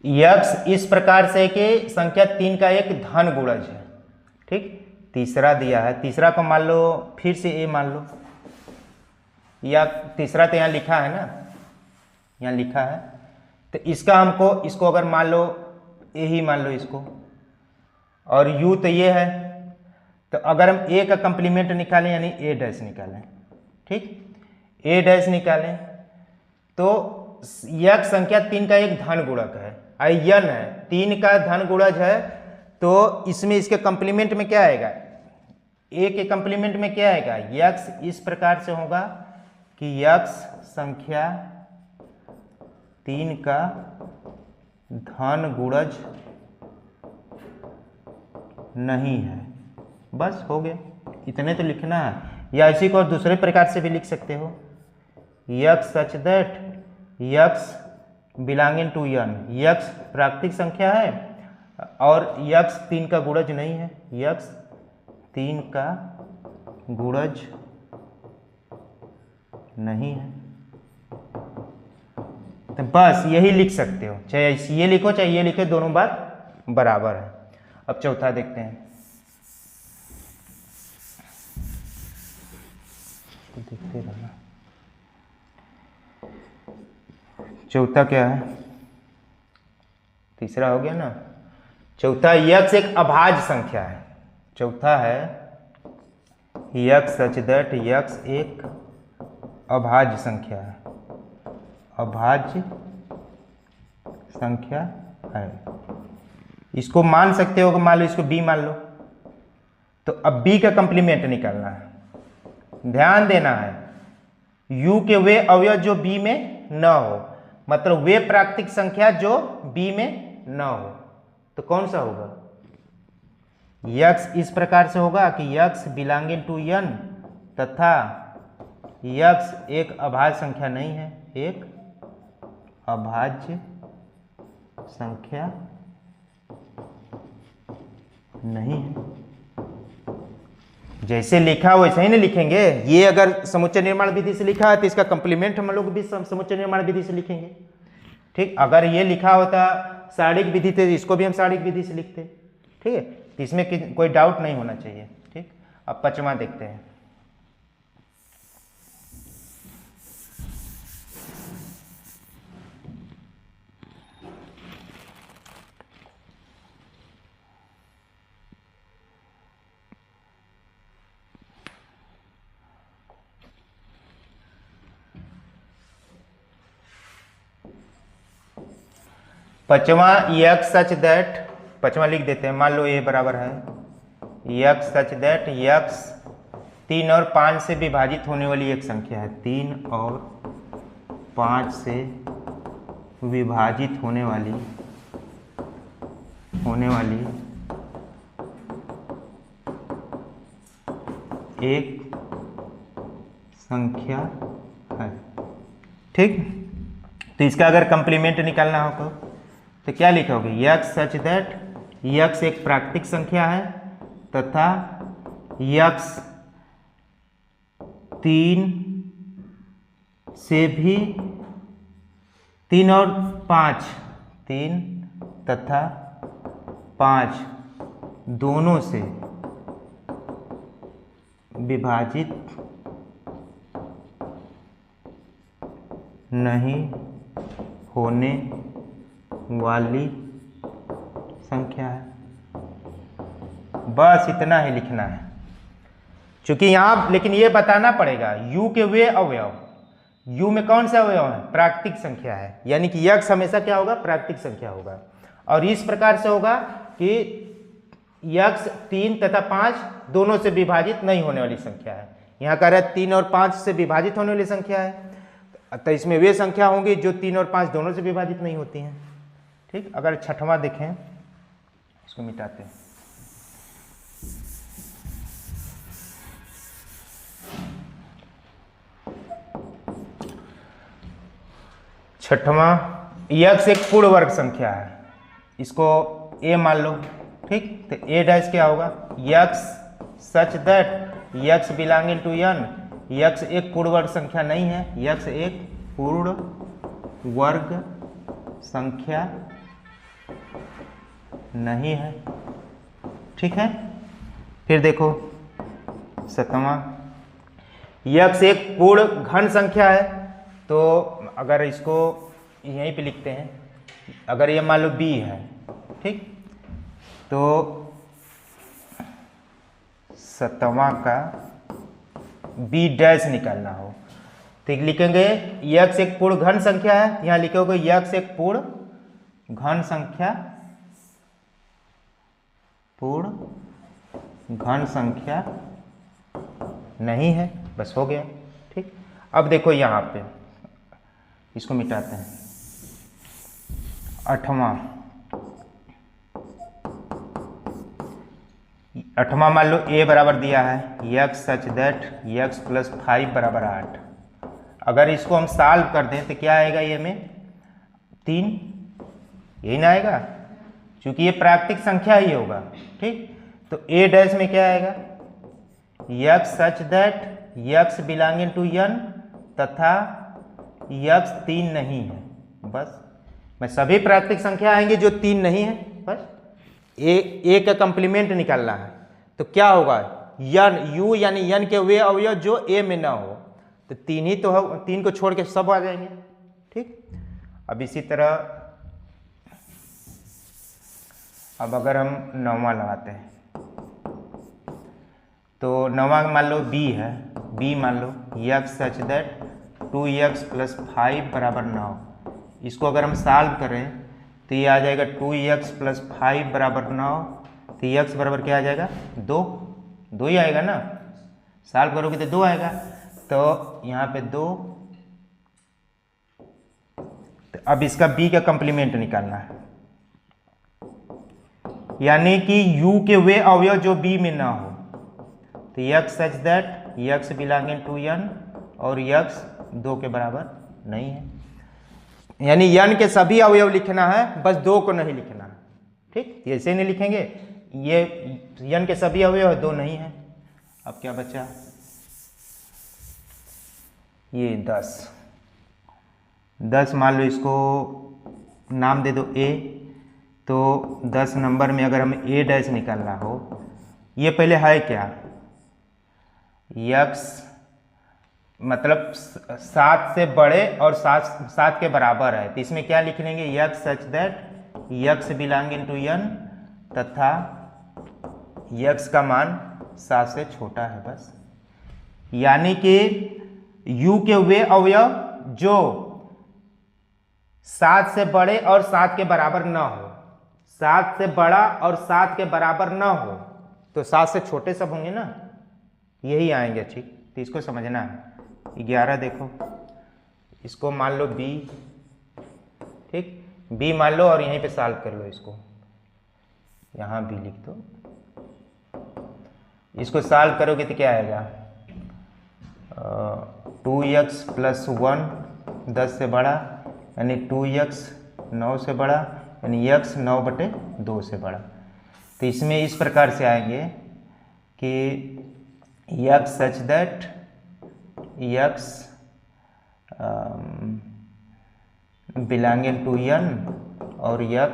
यक्स इस प्रकार से कि संख्या 3 का एक धन गुणज है। ठीक, तीसरा दिया है, तीसरा को मान लो फिर से ए मान लो, या तीसरा तो यहाँ लिखा है ना, यहाँ लिखा है, तो इसका हमको इसको अगर मान लो ए ही मान लो इसको, और यू तो ये है, तो अगर हम ए का कंप्लीमेंट निकालें यानी ए डैश निकालें, ठीक, ए डैश निकालें तो यक्स संख्या 3 का एक धन गुणक है, यन है, 3 का धन गुणज है, तो इसमें इसके कंप्लीमेंट में क्या आएगा, ए के कंप्लीमेंट में क्या आएगा, यक्स इस प्रकार से होगा कि यक्स संख्या 3 का धन गुणज नहीं है। बस हो गया, इतने तो लिखना है। या इसी को दूसरे प्रकार से भी लिख सकते हो, x such that x belonging to n, x प्राकृतिक संख्या है और यक्स 3 का गुणज नहीं है, यक्स 3 का गुणज नहीं है। तो बस यही लिख सकते हो, चाहे ये लिखो चाहे ये लिखो, दोनों बात बराबर है। अब चौथा देखते हैं, देखते रहना। चौथा क्या है, तीसरा हो गया ना, चौथा यक्स एक अभाज्य संख्या है। चौथा है यक्स सच दैट यक्स एक अभाज्य संख्या है, अभाज्य संख्या है। इसको मान सकते हो कि मान लो इसको बी मान लो, तो अब बी का कंप्लीमेंट निकालना है। ध्यान देना है, u के वे अवयव जो b में न हो, मतलब वे प्राकृतिक संख्या जो b में न हो, तो कौन सा होगा, यक्स इस प्रकार से होगा कि यक्स बिलोंगिंग टू n तथा यक्स एक अभाज्य संख्या नहीं है, एक अभाज्य संख्या नहीं है। जैसे लिखा वैसे ही नहीं लिखेंगे। ये अगर समुच्चय निर्माण विधि से लिखा है तो इसका कंप्लीमेंट हम लोग भी समुच्चय निर्माण विधि से लिखेंगे। ठीक, अगर ये लिखा होता सारणिक विधि थे, इसको भी हम सारणिक विधि से लिखते। ठीक है, तो इसमें कोई डाउट नहीं होना चाहिए। ठीक, अब पांचवा देखते हैं। पांचवा यक्स सच दैट, पांचवा लिख देते हैं, मान लो ए बराबर है यक्स सच दैट यक्स 3 और 5 से विभाजित होने वाली एक संख्या है, 3 और 5 से विभाजित होने वाली एक संख्या है। ठीक, तो इसका अगर कंप्लीमेंट निकालना हो तो क्या लिखोगे, यक्स सच दैट यक्स एक प्राकृतिक संख्या है तथा यक्स 3 से भी 3 और 5, 3 तथा 5 दोनों से विभाजित नहीं होने वाली संख्या है। बस इतना ही लिखना है। चूंकि यहां लेकिन ये बताना पड़ेगा u के वे अवयव, u में कौन सा अवयव है, प्राकृतिक संख्या है, यानी कि यक्स हमेशा क्या होगा, प्राकृतिक संख्या होगा। और इस प्रकार से होगा कि यक्स 3 तथा 5 दोनों से विभाजित नहीं होने वाली संख्या है। यहां कह रहा है 3 और 5 से विभाजित होने वाली संख्या है, तो इसमें वे संख्या होंगी जो 3 और 5 दोनों से विभाजित नहीं होती हैं। ठीक, अगर छठवां देखें, इसको मिटाते हैं। छठवां यक्स एक पूर्ण वर्ग संख्या है, इसको ए मान लो। ठीक ठीक। तो ए डैश क्या होगा, x such that x belonging to n, x एक पूर्ण वर्ग संख्या नहीं है, यक्स एक पूर्ण वर्ग संख्या नहीं है, ठीक है। फिर देखो 7वां, यक्स एक पूर्ण घन संख्या है, तो अगर इसको यहीं पे लिखते हैं, अगर ये मान लो b है, ठीक, तो 7वां का b डैश निकालना हो तो लिखेंगे यक्स एक पूर्ण घन संख्या है, यहां लिखोगे यक्स एक पूर्ण घन संख्या, पूर्ण घन संख्या नहीं है, बस हो गया, ठीक। अब देखो यहां पे इसको मिटाते हैं। 8वां मान लो a बराबर दिया है x such that x plus 5 बराबर 8। अगर इसको हम सॉल्व कर दें तो क्या आएगा, ये में 3, यही ना आएगा, क्योंकि ये प्राकृतिक संख्या ही होगा, ठीक। तो a डैश में क्या आएगा, x such that x belonging to n तथा यक्स 3 नहीं है, बस मैं सभी प्राकृतिक संख्या आएंगे जो 3 नहीं है, बस ए का कंप्लीमेंट निकालना है। तो क्या होगा, यन यू यानी यन के वे अवयव जो ए में ना हो, तो 3 ही तो हो, 3 को छोड़ के सब आ जाएंगे, ठीक। अब इसी तरह अब अगर हम 9वां लगाते हैं तो 9वां मान लो b है, b मान लो x such that 2x plus 5 बराबर 9। इसको अगर हम सॉल्व करें तो ये आ जाएगा 2x प्लस 5 बराबर 9, तो x बराबर क्या आ जाएगा, 2 ही आएगा ना, सॉल्व करोगे तो 2 आएगा, तो यहाँ पे 2। तो अब इसका b का कंप्लीमेंट निकालना है, यानी कि u के वे अवयव जो b में ना हो, तो x such that x belonging to n और x 2 के बराबर नहीं है, यानी n के सभी अवयव लिखना है, बस 2 को नहीं लिखना है, ठीक। ऐसे नहीं लिखेंगे, ये n के सभी अवयव 2 नहीं है। अब क्या बचा, ये 10 मान लो, इसको नाम दे दो a, तो 10 नंबर में अगर हमें a डैश निकालना हो, ये पहले है क्या, यक्स मतलब 7 से बड़े और 7 के बराबर है, तो इसमें क्या लिख लेंगे, x such that x belonging to n तथा यक्स का मान 7 से छोटा है, बस। यानी कि u के वे अवयव जो 7 से बड़े और 7 के बराबर न हो, 7 से बड़ा और 7 के बराबर न हो, तो 7 से छोटे सब होंगे ना, यही आएंगे, ठीक। तो इसको समझना है। 11 देखो, इसको मान लो b, ठीक, b मान लो और यहीं पे सॉल्व कर लो, इसको यहाँ b लिख दो, इसको सॉल्व करोगे तो क्या आएगा, 2x प्लस 1 10 से बड़ा, यानी 2x 9 से बड़ा, यानी x 9/2 से बड़ा। तो इसमें इस प्रकार से आएंगे कि x such that x belonging to n और x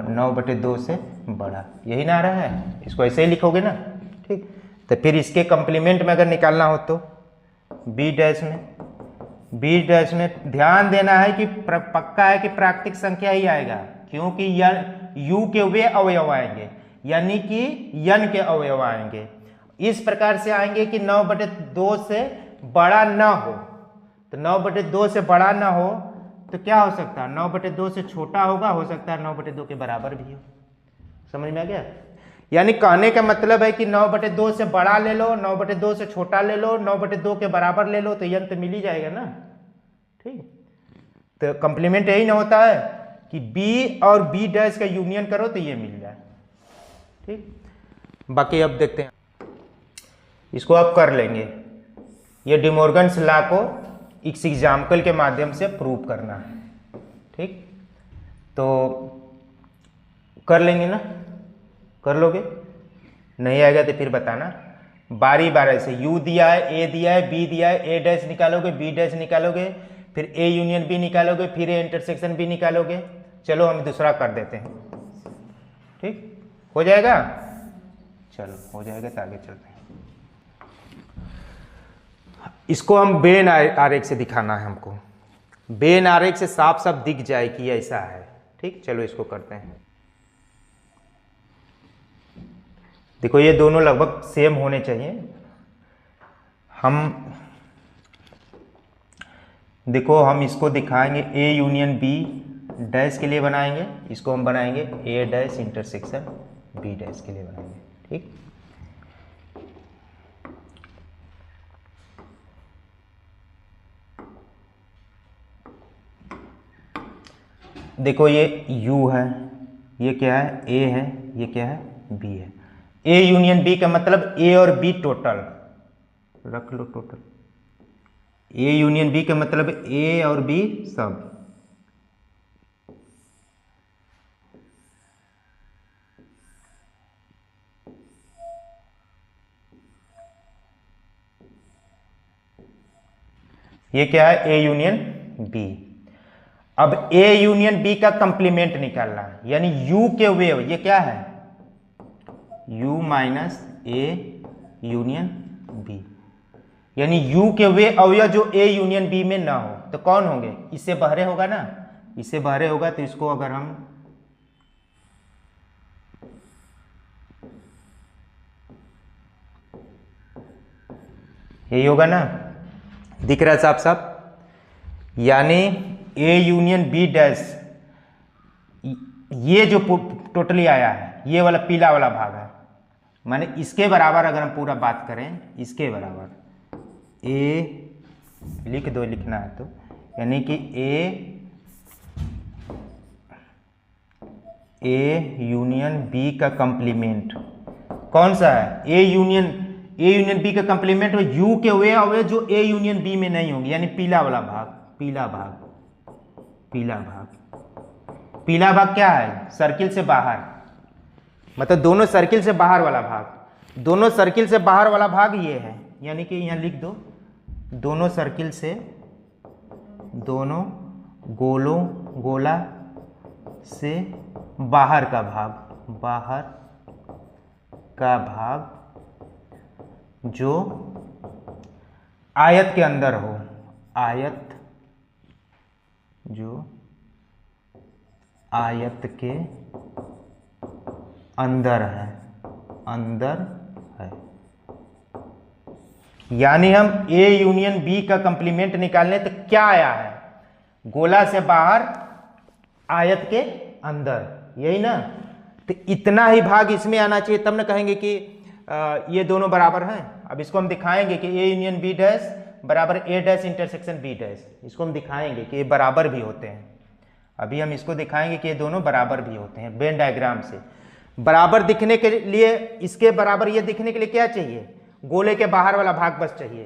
9/2 से बड़ा, यही ना आ रहा है, इसको ऐसे ही लिखोगे ना, ठीक। तो फिर इसके कंप्लीमेंट में अगर निकालना हो तो b डैश में ध्यान देना है कि पक्का है कि प्राकृतिक संख्या ही आएगा, क्योंकि u के वे अवयव आएंगे, यानी कि n के अवयव आएंगे, इस प्रकार से आएंगे कि 9/2 से बड़ा ना हो। तो 9/2 से बड़ा ना हो तो क्या हो सकता है, 9/2 से छोटा होगा, हो सकता है 9/2 के बराबर भी हो। समझ में आ गया, यानी कहने का मतलब है कि 9/2 से बड़ा ले लो, 9/2 से छोटा ले लो, 9/2 के बराबर ले लो, तो n तो मिल ही जाएगा ना, ठीक। तो कंप्लीमेंट यही ना होता है कि b और b डैश का यूनियन करो तो ये मिल जाए, ठीक। बाकी अब देखते हैं, इसको आप कर लेंगे, ये डिमोर्गन्स लॉ को इस एग्जाम्पल के माध्यम से प्रूव करना है, ठीक। तो कर लेंगे ना, कर लोगे? नहीं आएगा तो फिर बताना। बारी बारी से u दिया है, a दिया है, b दिया है, a डैश निकालोगे, b डैश निकालोगे, फिर a यूनियन b निकालोगे, फिर a इंटरसेक्शन b निकालोगे। चलो हम दूसरा कर देते हैं, ठीक हो जाएगा? चलो हो जाएगा तो आगे चलते हैं। इसको हम बेन आरेख से दिखाना है हमको, बेन आरेख से साफ साफ दिख जाए कि ऐसा है, ठीक। चलो इसको करते हैं। देखो ये दोनों लगभग सेम होने चाहिए। हम देखो हम इसको दिखाएंगे a यूनियन b डैश के लिए बनाएंगे, इसको हम बनाएंगे a dash intersection b dash के लिए बनाएंगे, ठीक। देखो ये u है, ये क्या है a है, ये क्या है b है। a यूनियन b का मतलब a और b टोटल, रख लो टोटल। a यूनियन b का मतलब a और b सब। ये क्या है a यूनियन b। अब a यूनियन b का कंप्लीमेंट निकालना है, यानी u के वेव, ये क्या है u minus a union b, यानी u के वे अवयव जो a यूनियन b में ना हो तो कौन होंगे? इससे बहरे होगा ना, इससे बहरे होगा। तो इसको अगर हम यही होगा ना, दिख रहा है साफ साफ। यानी a यूनियन b डैश, ये जो टोटली आया है ये वाला पीला वाला भाग है, माने इसके बराबर अगर हम पूरा बात करें, इसके बराबर a लिख दो, लिखना है तो, यानी कि a यूनियन b का कंप्लीमेंट कौन सा है? a यूनियन b का कंप्लीमेंट u के वे अवयव जो a यूनियन b में नहीं होंगे, यानी पीला वाला भाग, पीला भाग, पीला भाग। पीला भाग क्या है? सर्किल से बाहर, मतलब दोनों सर्किल से बाहर वाला भाग, दोनों सर्किल से बाहर वाला भाग ये है, यानी कि यहां लिख दो दोनों सर्किल से, दोनों गोला से बाहर का भाग, बाहर का भाग जो आयत के अंदर हो, आयत जो आयत के अंदर है, अंदर है। यानी हम a यूनियन b का कंप्लीमेंट निकालने तो क्या आया है? गोला से बाहर, आयत के अंदर, यही ना। तो इतना ही भाग इसमें आना चाहिए, तब ना कहेंगे कि ये दोनों बराबर हैं। अब इसको हम दिखाएंगे कि a यूनियन b डैश बराबर a dash intersection b dash, इसको हम दिखाएंगे कि ये बराबर भी होते हैं। अभी हम इसको दिखाएंगे कि ये दोनों बराबर भी होते हैं वेन डायग्राम से। बराबर दिखने के लिए, इसके बराबर ये दिखने के लिए क्या चाहिए? गोले के बाहर वाला भाग बस चाहिए,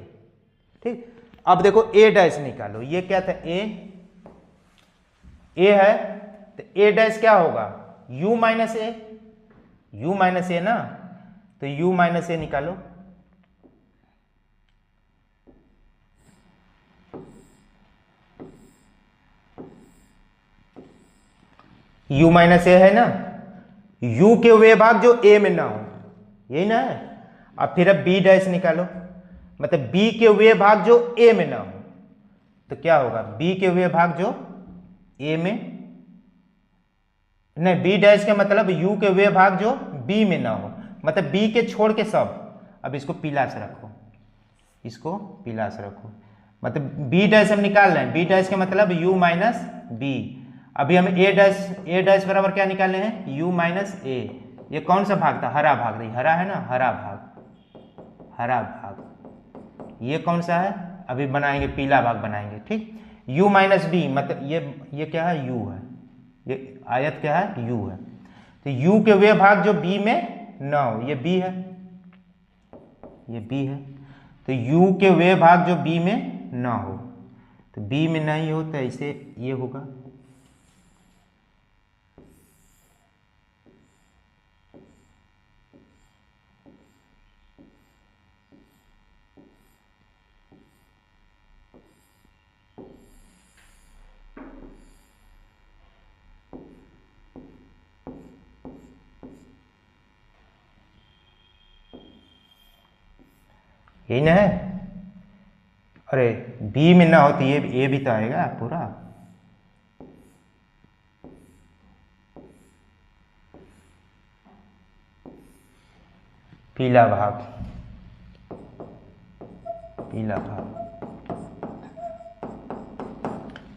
ठीक। अब देखो a डैश निकालो, ये क्या था a है, तो a डैश क्या होगा? u माइनस ए, u माइनस ए ना, तो u माइनस ए निकालो। u माइनस ए है ना, u के वे भाग जो a में ना हो, यही ना है। अब फिर अब b डैश निकालो, मतलब b के वे भाग जो a में ना हो, तो क्या होगा? b के वे भाग जो a में नहीं, b डैश के मतलब u के वे भाग जो b में ना हो, मतलब b के छोड़ के सब। अब इसको पीला से रखो, इसको पीला से रखो, मतलब b डैश हम निकाल रहे हैं, b डैश के मतलब u माइनस b। अभी हम a डैश बराबर क्या निकालने हैं? u minus a। ये कौन सा भाग था? हरा भाग, नहीं हरा है ना, हरा भाग, हरा भाग। ये कौन सा है? अभी बनाएंगे पीला भाग बनाएंगे, ठीक। u माइनस b मतलब ये क्या है? u है, ये आयत क्या है? u है। तो u के वे भाग जो b में ना हो, ये b है, ये b है। तो u के वे भाग जो b में ना हो, तो b में नहीं हो तो ऐसे ये होगा, यही ना है। अरे बी में ना हो तो ये ए भी तो आएगा पूरा। पीला भाग, पीला भाग,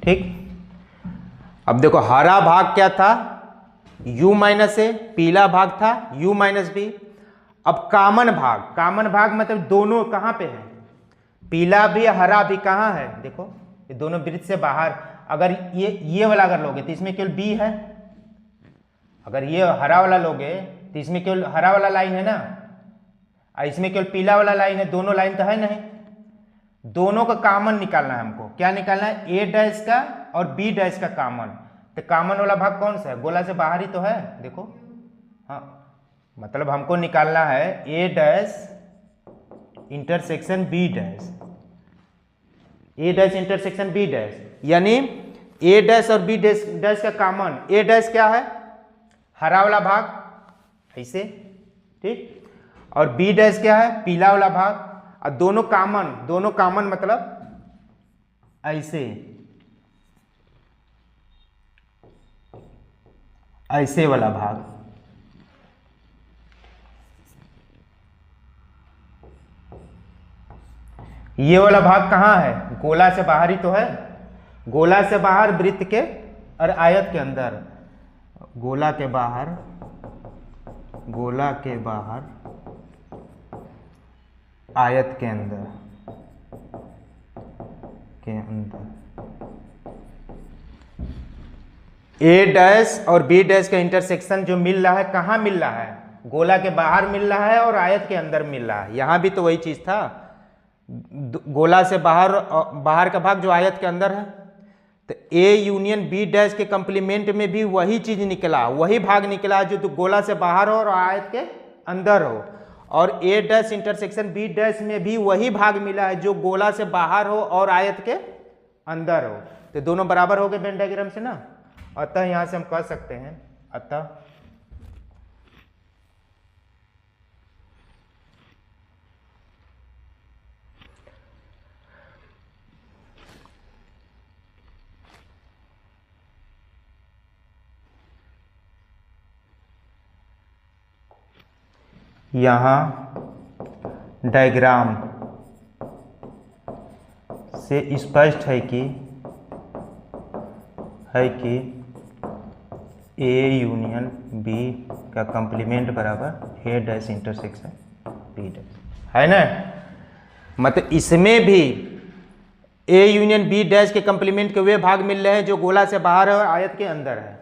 ठीक। अब देखो हरा भाग क्या था, u माइनस ए, पीला भाग था u माइनस बी। अब कामन भाग, कामन भाग मतलब दोनों कहाँ पे है, पीला भी हरा भी कहाँ है, देखो ये दोनों वृत्त से बाहर। अगर ये वाला अगर लोगे तो इसमें केवल बी है, अगर ये हरा वाला लोगे तो इसमें केवल हरा वाला लाइन है ना, और इसमें केवल पीला वाला लाइन है, दोनों लाइन तो है नहीं। दोनों का कॉमन निकालना है हमको। क्या निकालना है, ए डैश का और बी डैश का कॉमन। तो कॉमन वाला भाग कौन सा है, गोला से बाहर ही तो है, देखो। हाँ मतलब हमको निकालना है ए डैश इंटरसेक्शन बी डैश, ए डैश इंटरसेक्शन बी डैश, यानी ए डैश और बी डैश का कॉमन। ए डैश क्या है, हरा वाला भाग ऐसे, ठीक, और बी डैश क्या है, पीला वाला भाग। और दोनों कॉमन मतलब ऐसे, ऐसे वाला भाग। ये वाला भाग कहाँ है, गोला से बाहर ही तो है, गोला से बाहर वृत्त के और आयत के अंदर, गोला के बाहर, गोला के बाहर आयत के अंदर, के अंदर। ए डैश और बी डैश का इंटरसेक्शन जो मिल रहा है, कहाँ मिल रहा है, गोला के बाहर मिल रहा है और आयत के अंदर मिल रहा है। यहां भी तो वही चीज था, गोला से बाहर, बाहर का भाग जो आयत के अंदर है। तो ए यूनियन बी डैश के कंप्लीमेंट में भी वही चीज निकला, वही भाग निकला जो गोला से बाहर हो और आयत के अंदर हो। और ए डैश इंटरसेक्शन बी डैश में भी वही भाग मिला है जो गोला से बाहर हो और आयत के अंदर हो। तो दोनों बराबर हो गए वेन डायग्राम से ना। अतः यहां से हम कह सकते हैं, अतः यहाँ डायग्राम से स्पष्ट है कि ए यूनियन बी का कंप्लीमेंट बराबर ए डैश इंटरसेक्शन बी डैश है ना। मतलब इसमें भी ए यूनियन बी डैश के कंप्लीमेंट के वे भाग मिल रहे हैं जो गोला से बाहर है और आयत के अंदर है।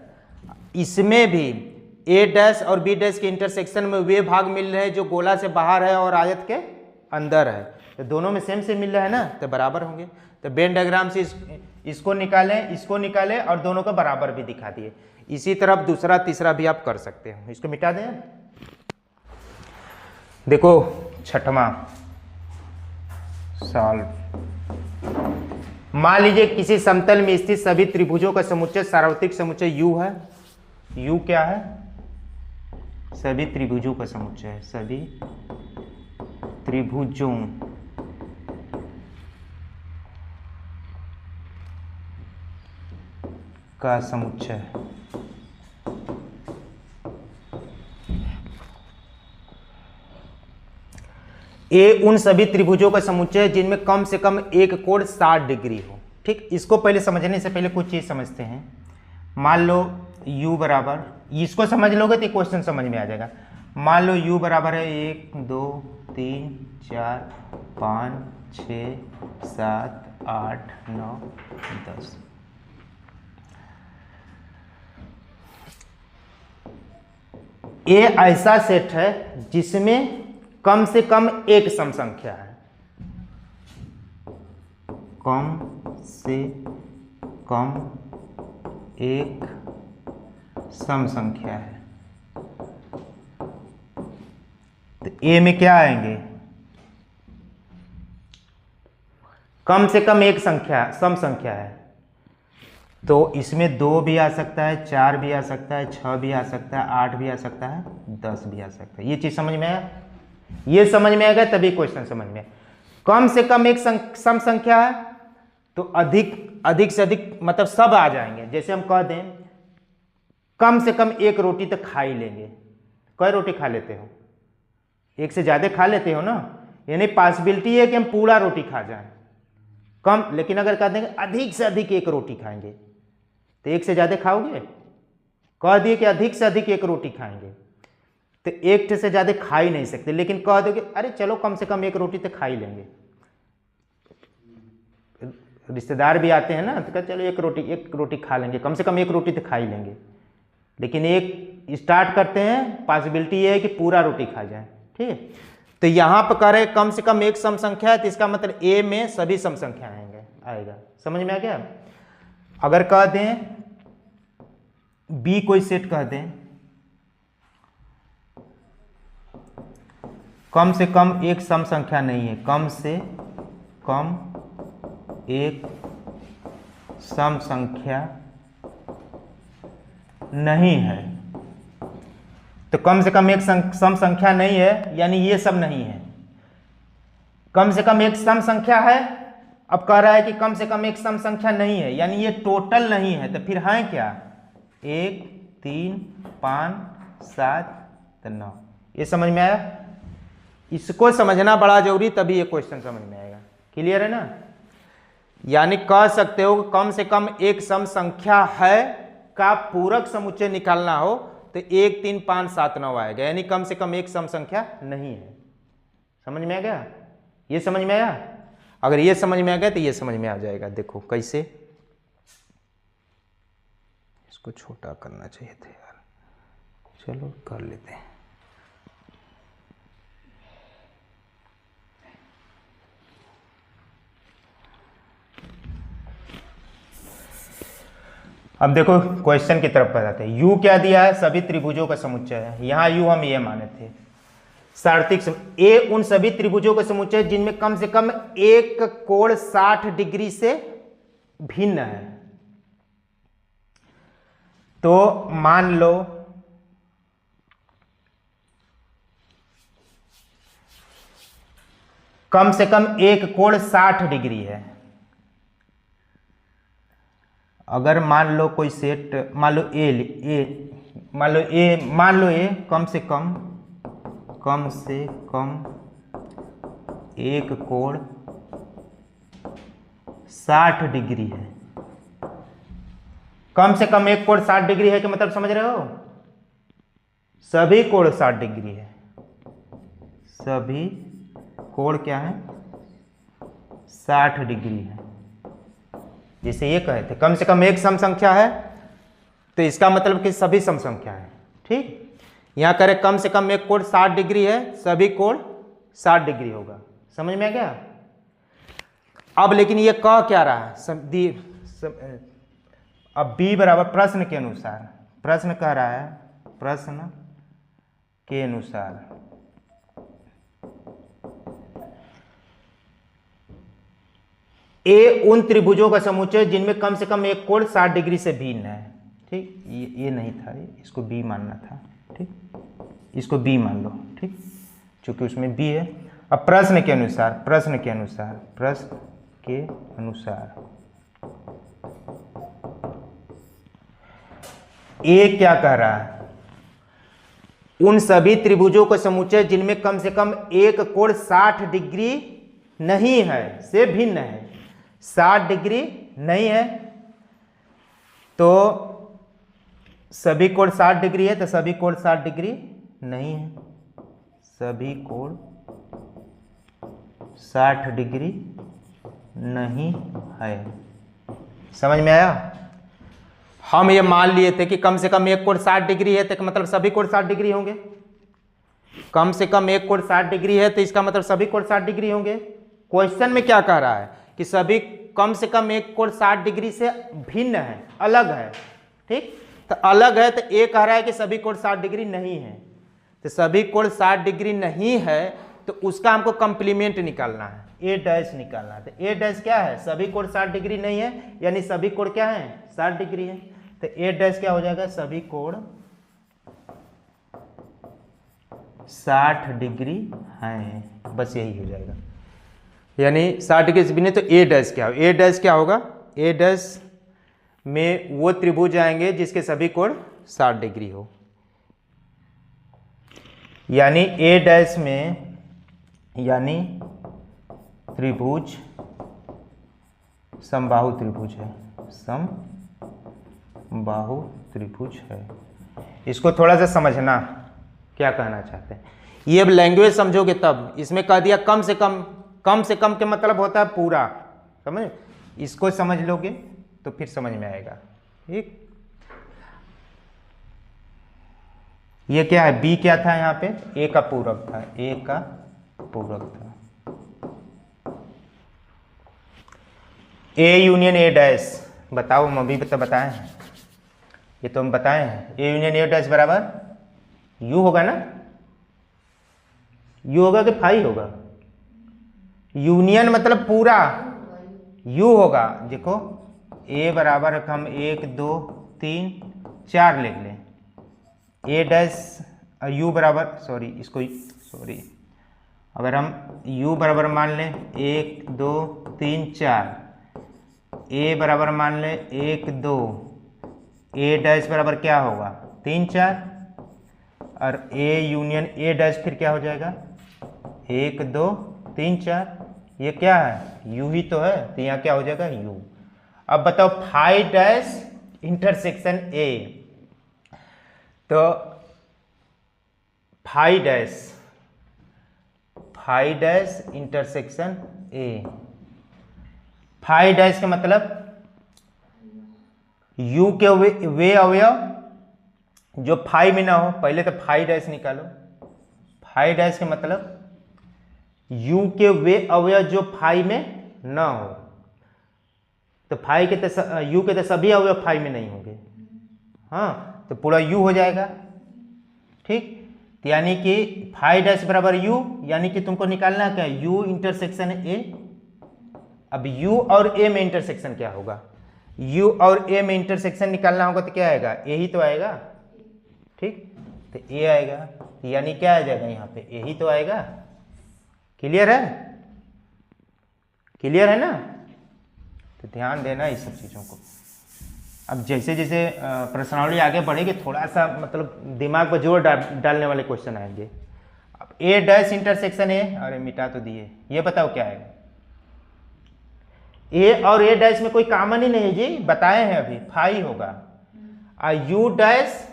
इसमें भी ए डैश और बी डैश के इंटरसेक्शन में वे भाग मिल रहे हैं जो गोला से बाहर है और आयत के अंदर है। तो दोनों में सेम मिल रहा है ना, तो बराबर होंगे। तो वेन डायग्राम से इसको निकालें, इसको निकालें और दोनों को बराबर भी दिखा दिए। इसी तरह दूसरा तीसरा भी आप कर सकते हैं। इसको मिटा दें। देखो छठवां सॉल्व। मान लीजिए किसी समतल में स्थित सभी त्रिभुजों का समुच्चय सार्वत्रिक समुच्चय U है। U क्या है, सभी त्रिभुजों का समुच्चय है, सभी त्रिभुजों का समुच्चय। ए उन सभी त्रिभुजों का समुच्चय है जिनमें कम से कम एक कोण 60 डिग्री हो। ठीक, इसको पहले समझने से पहले कुछ चीज समझते हैं। मान लो u बराबर, इसको समझ लोगे तो क्वेश्चन समझ में आ जाएगा। मान लो u बराबर है 1 2 3 4 5 6 7 8 9 10। ए ऐसा सेट है जिसमें कम से कम एक सम संख्या है, कम से कम एक सम संख्या है। तो ए में क्या आएंगे, कम से कम एक संख्या, सम संख्या है। तो इसमें 2 भी आ सकता है, 4 भी आ सकता है, 6 भी आ सकता है, 8 भी आ सकता है, 10 भी आ सकता है। ये चीज समझ में आया, ये समझ में आएगा तभी क्वेश्चन समझ में। कम से कम एक सम संख्या है तो अधिक से अधिक मतलब सब आ जाएंगे। जैसे हम कह दें कम से कम एक रोटी तो खा ही लेंगे, कई रोटी खा लेते हो? एक से ज़्यादा खा लेते हो ना, यानी पॉसिबिलिटी है कि हम पूरा रोटी खा जाएं कम। लेकिन अगर कह देंगे अधिक से अधिक एक रोटी खाएंगे तो एक से ज़्यादा खाओगे? कह दिए कि अधिक से अधिक एक रोटी खाएंगे तो एक से ज़्यादा खा ही नहीं सकते। लेकिन कह दो कि अरे चलो कम से कम एक रोटी तो खा ही लेंगे। रिश्तेदार भी आते हैं ना तो कह चलो एक रोटी खा लेंगे, कम से कम एक रोटी तो खा ही लेंगे। लेकिन एक स्टार्ट करते हैं, पॉसिबिलिटी ये है कि पूरा रोटी खा जाए। ठीक है, तो यहाँ पर कह रहे कम से कम एक सम संख्या है तो इसका मतलब ए में सभी सम संख्या आएगा। समझ में आ गया? अगर कह दें बी कोई सेट कह दें कम से कम एक सम संख्या नहीं है, कम से कम एक सम संख्या नहीं है, तो कम से कम एक सम संख्या नहीं है यानी ये सब नहीं है। कम से कम एक सम संख्या है, अब कह रहा है कि कम से कम एक सम संख्या नहीं है यानी ये टोटल नहीं है, तो फिर है क्या? 1 3 5 7 तो 9। ये समझ में आया? इसको समझना बड़ा जरूरी, तभी ये क्वेश्चन समझ में आएगा। क्लियर है ना? यानी कह सकते हो कम से कम एक सम संख्या है का पूरक समुच्चय निकालना हो तो 1 3 5 7 9 आएगा, यानी कम से कम एक सम संख्या नहीं है। समझ में आ गया? ये समझ में आया? अगर ये समझ में आ गया तो ये समझ में आ जाएगा। देखो कैसे, इसको छोटा करना चाहिए था यार, चलो कर लेते हैं। अब देखो क्वेश्चन की तरफ बताते हैं। u क्या दिया है? सभी त्रिभुजों का समुच्चय है। यहाँ u हम ये माने थे सार्थिक ए उन सभी त्रिभुजों का समुच्चय जिनमें कम से कम एक कोण 60 डिग्री से भिन्न है। तो मान लो कम से कम एक कोण 60 डिग्री है। अगर मान लो कोई सेट, मान लो ए कम से कम एक कोण 60 डिग्री है। कम से कम एक कोण 60 डिग्री है कि मतलब समझ रहे हो? सभी कोण 60 डिग्री है। सभी कोण क्या है? 60 डिग्री है। जैसे ये कहे थे कम से कम एक सम संख्या है तो इसका मतलब कि सभी सम संख्या है। ठीक, यहां करें कम से कम एक कोण 60 डिग्री है, सभी कोण 60 डिग्री होगा। समझ में आ गया? अब लेकिन ये कह क्या रहा है? अब b बराबर प्रश्न के अनुसार, प्रश्न कह रहा है प्रश्न के अनुसार ए उन त्रिभुजों का समुच्चय जिनमें कम से कम एक कोण 60 डिग्री से भिन्न है। ठीक, ये नहीं था, इसको बी मानना था। ठीक, इसको बी मान लो। ठीक, चूंकि उसमें बी है। अब प्रश्न के अनुसार ए क्या कह रहा है? उन सभी त्रिभुजों का समुच्चय जिनमें कम से कम एक कोण 60 डिग्री नहीं है से भिन्न है। 60 डिग्री नहीं है तो सभी कोण 60 डिग्री है, तो सभी कोण 60 डिग्री नहीं है। सभी कोण 60 डिग्री नहीं है। समझ में आया? हम ये मान लिए थे कि कम से कम एक कोण 60 डिग्री है तो मतलब सभी कोण 60 डिग्री होंगे। कम से कम एक कोण 60 डिग्री है तो इसका मतलब सभी कोण 60 डिग्री होंगे। क्वेश्चन में क्या कह रहा है कि सभी कम से कम एक कोण 60 डिग्री से भिन्न है, अलग है। ठीक, तो अलग है तो ए कह रहा है कि सभी कोण 60 डिग्री नहीं है। तो सभी कोण 60 डिग्री नहीं है तो उसका हमको कंप्लीमेंट निकालना है, ए डैश निकालना है। तो ए डैश क्या है? सभी कोण 60 डिग्री नहीं है यानी सभी कोण क्या है? 60 डिग्री है। तो ए डैश क्या हो जाएगा? सभी कोण 60 डिग्री हैं। बस यही हो जाएगा। यानी 60 डिग्री से बिने तो ए डैश क्या हो, ए डैश क्या होगा, ए डैश में वो त्रिभुज आएंगे जिसके सभी कोण 60 डिग्री हो। यानी ए डैश में, यानी त्रिभुज समबाहु त्रिभुज है, समबाहु त्रिभुज है। इसको थोड़ा सा समझना क्या कहना चाहते हैं। ये अब लैंग्वेज समझोगे तब, इसमें कह दिया कम से कम, कम से कम के मतलब होता है पूरा, समझ, इसको समझ लोगे तो फिर समझ में आएगा। ठीक, ये क्या है, बी क्या था यहाँ पे, ए का पूरक था, ए का पूरक था। ए यूनियन ए डैश बताओ, हम अभी तो बताए हैं, ये तो हम बताए हैं। ए यूनियन ए डैश बराबर यू होगा ना, यू होगा कि फाई होगा, यूनियन मतलब पूरा यू होगा। देखो ए बराबर हम 1 2 3 4 लिख लें, ए डैश यू बराबर, अगर हम u बराबर मान लें 1 2 3 4, ए बराबर मान लें 1 2, ए डैश बराबर क्या होगा 3 4, और ए यूनियन ए डैश फिर क्या हो जाएगा 1 2 3 4, ये क्या है u ही तो है, तो यहाँ क्या हो जाएगा u। अब बताओ फाई डैश इंटरसेक्शन ए, तो phi dash intersection A, phi dash का मतलब u के वे अवयव जो फाई में ना हो, पहले तो फाई डैश निकालो। फाई डैश का मतलब u के वे अवयव जो फाई में ना हो, तो फाई के तो u के तो सभी अवयव फाई में नहीं होंगे, हाँ, तो पूरा u हो जाएगा। ठीक, तो यानी कि फाई डैश बराबर u, यानी कि तुमको निकालना क्या है u इंटरसेक्शन a। अब u और a में इंटरसेक्शन क्या होगा, u और a में इंटरसेक्शन निकालना होगा तो क्या आएगा a ही तो आएगा। ठीक, तो a आएगा, तो यानी क्या आ जाएगा यहाँ पे a ही तो आएगा। क्लियर है, क्लियर है ना, तो ध्यान देना इस सब चीज़ों को। अब जैसे जैसे प्रश्नावली आगे बढ़ेगी थोड़ा सा मतलब दिमाग पर जोर डालने वाले क्वेश्चन आएंगे। अब ए डैश इंटरसेक्शन ए, अरे मिटा तो दिए, ये बताओ क्या है, ए और ए डैश में कोई कॉमन ही नहीं जी, बताए हैं अभी, फाई होगा। यू डैश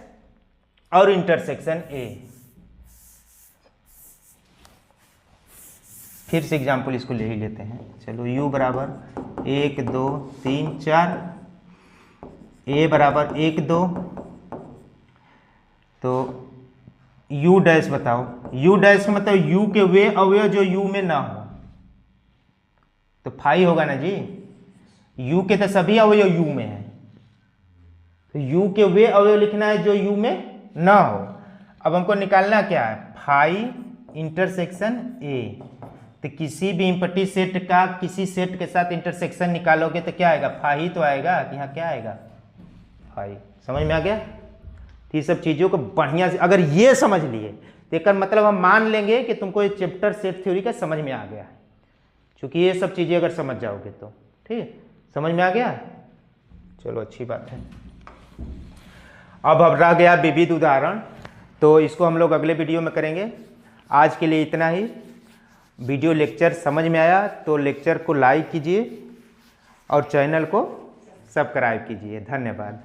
और इंटरसेक्शन ए, फिर से एग्जाम्पल इसको ले ही लेते हैं। चलो u बराबर 1 2 3 4, a बराबर 1 2, तो u डैश बताओ, u डैश का मतलब u के वे अवयव जो u में ना हो, तो फाई होगा ना जी, u के तो सभी अवयव u में है, तो u के वे अवयव लिखना है जो u में ना हो। अब हमको निकालना क्या है, फाई इंटरसेक्शन a, तो किसी भी इम्पटी सेट का किसी सेट के साथ इंटरसेक्शन निकालोगे तो क्या आएगा, फाई ही तो आएगा, कि यहाँ क्या आएगा फाई। समझ में आ गया, तो ये सब चीज़ों को बढ़िया से अगर ये समझ लिए तो एक मतलब हम मान लेंगे कि तुमको ये चैप्टर सेट थ्योरी का समझ में आ गया है, क्योंकि ये सब चीज़ें अगर समझ जाओगे तो ठीक, समझ में आ गया, चलो अच्छी बात है। अब रह गया विविध उदाहरण, तो इसको हम लोग अगले वीडियो में करेंगे। आज के लिए इतना ही। वीडियो लेक्चर समझ में आया तो लेक्चर को लाइक कीजिए और चैनल को सब्सक्राइब कीजिए। धन्यवाद।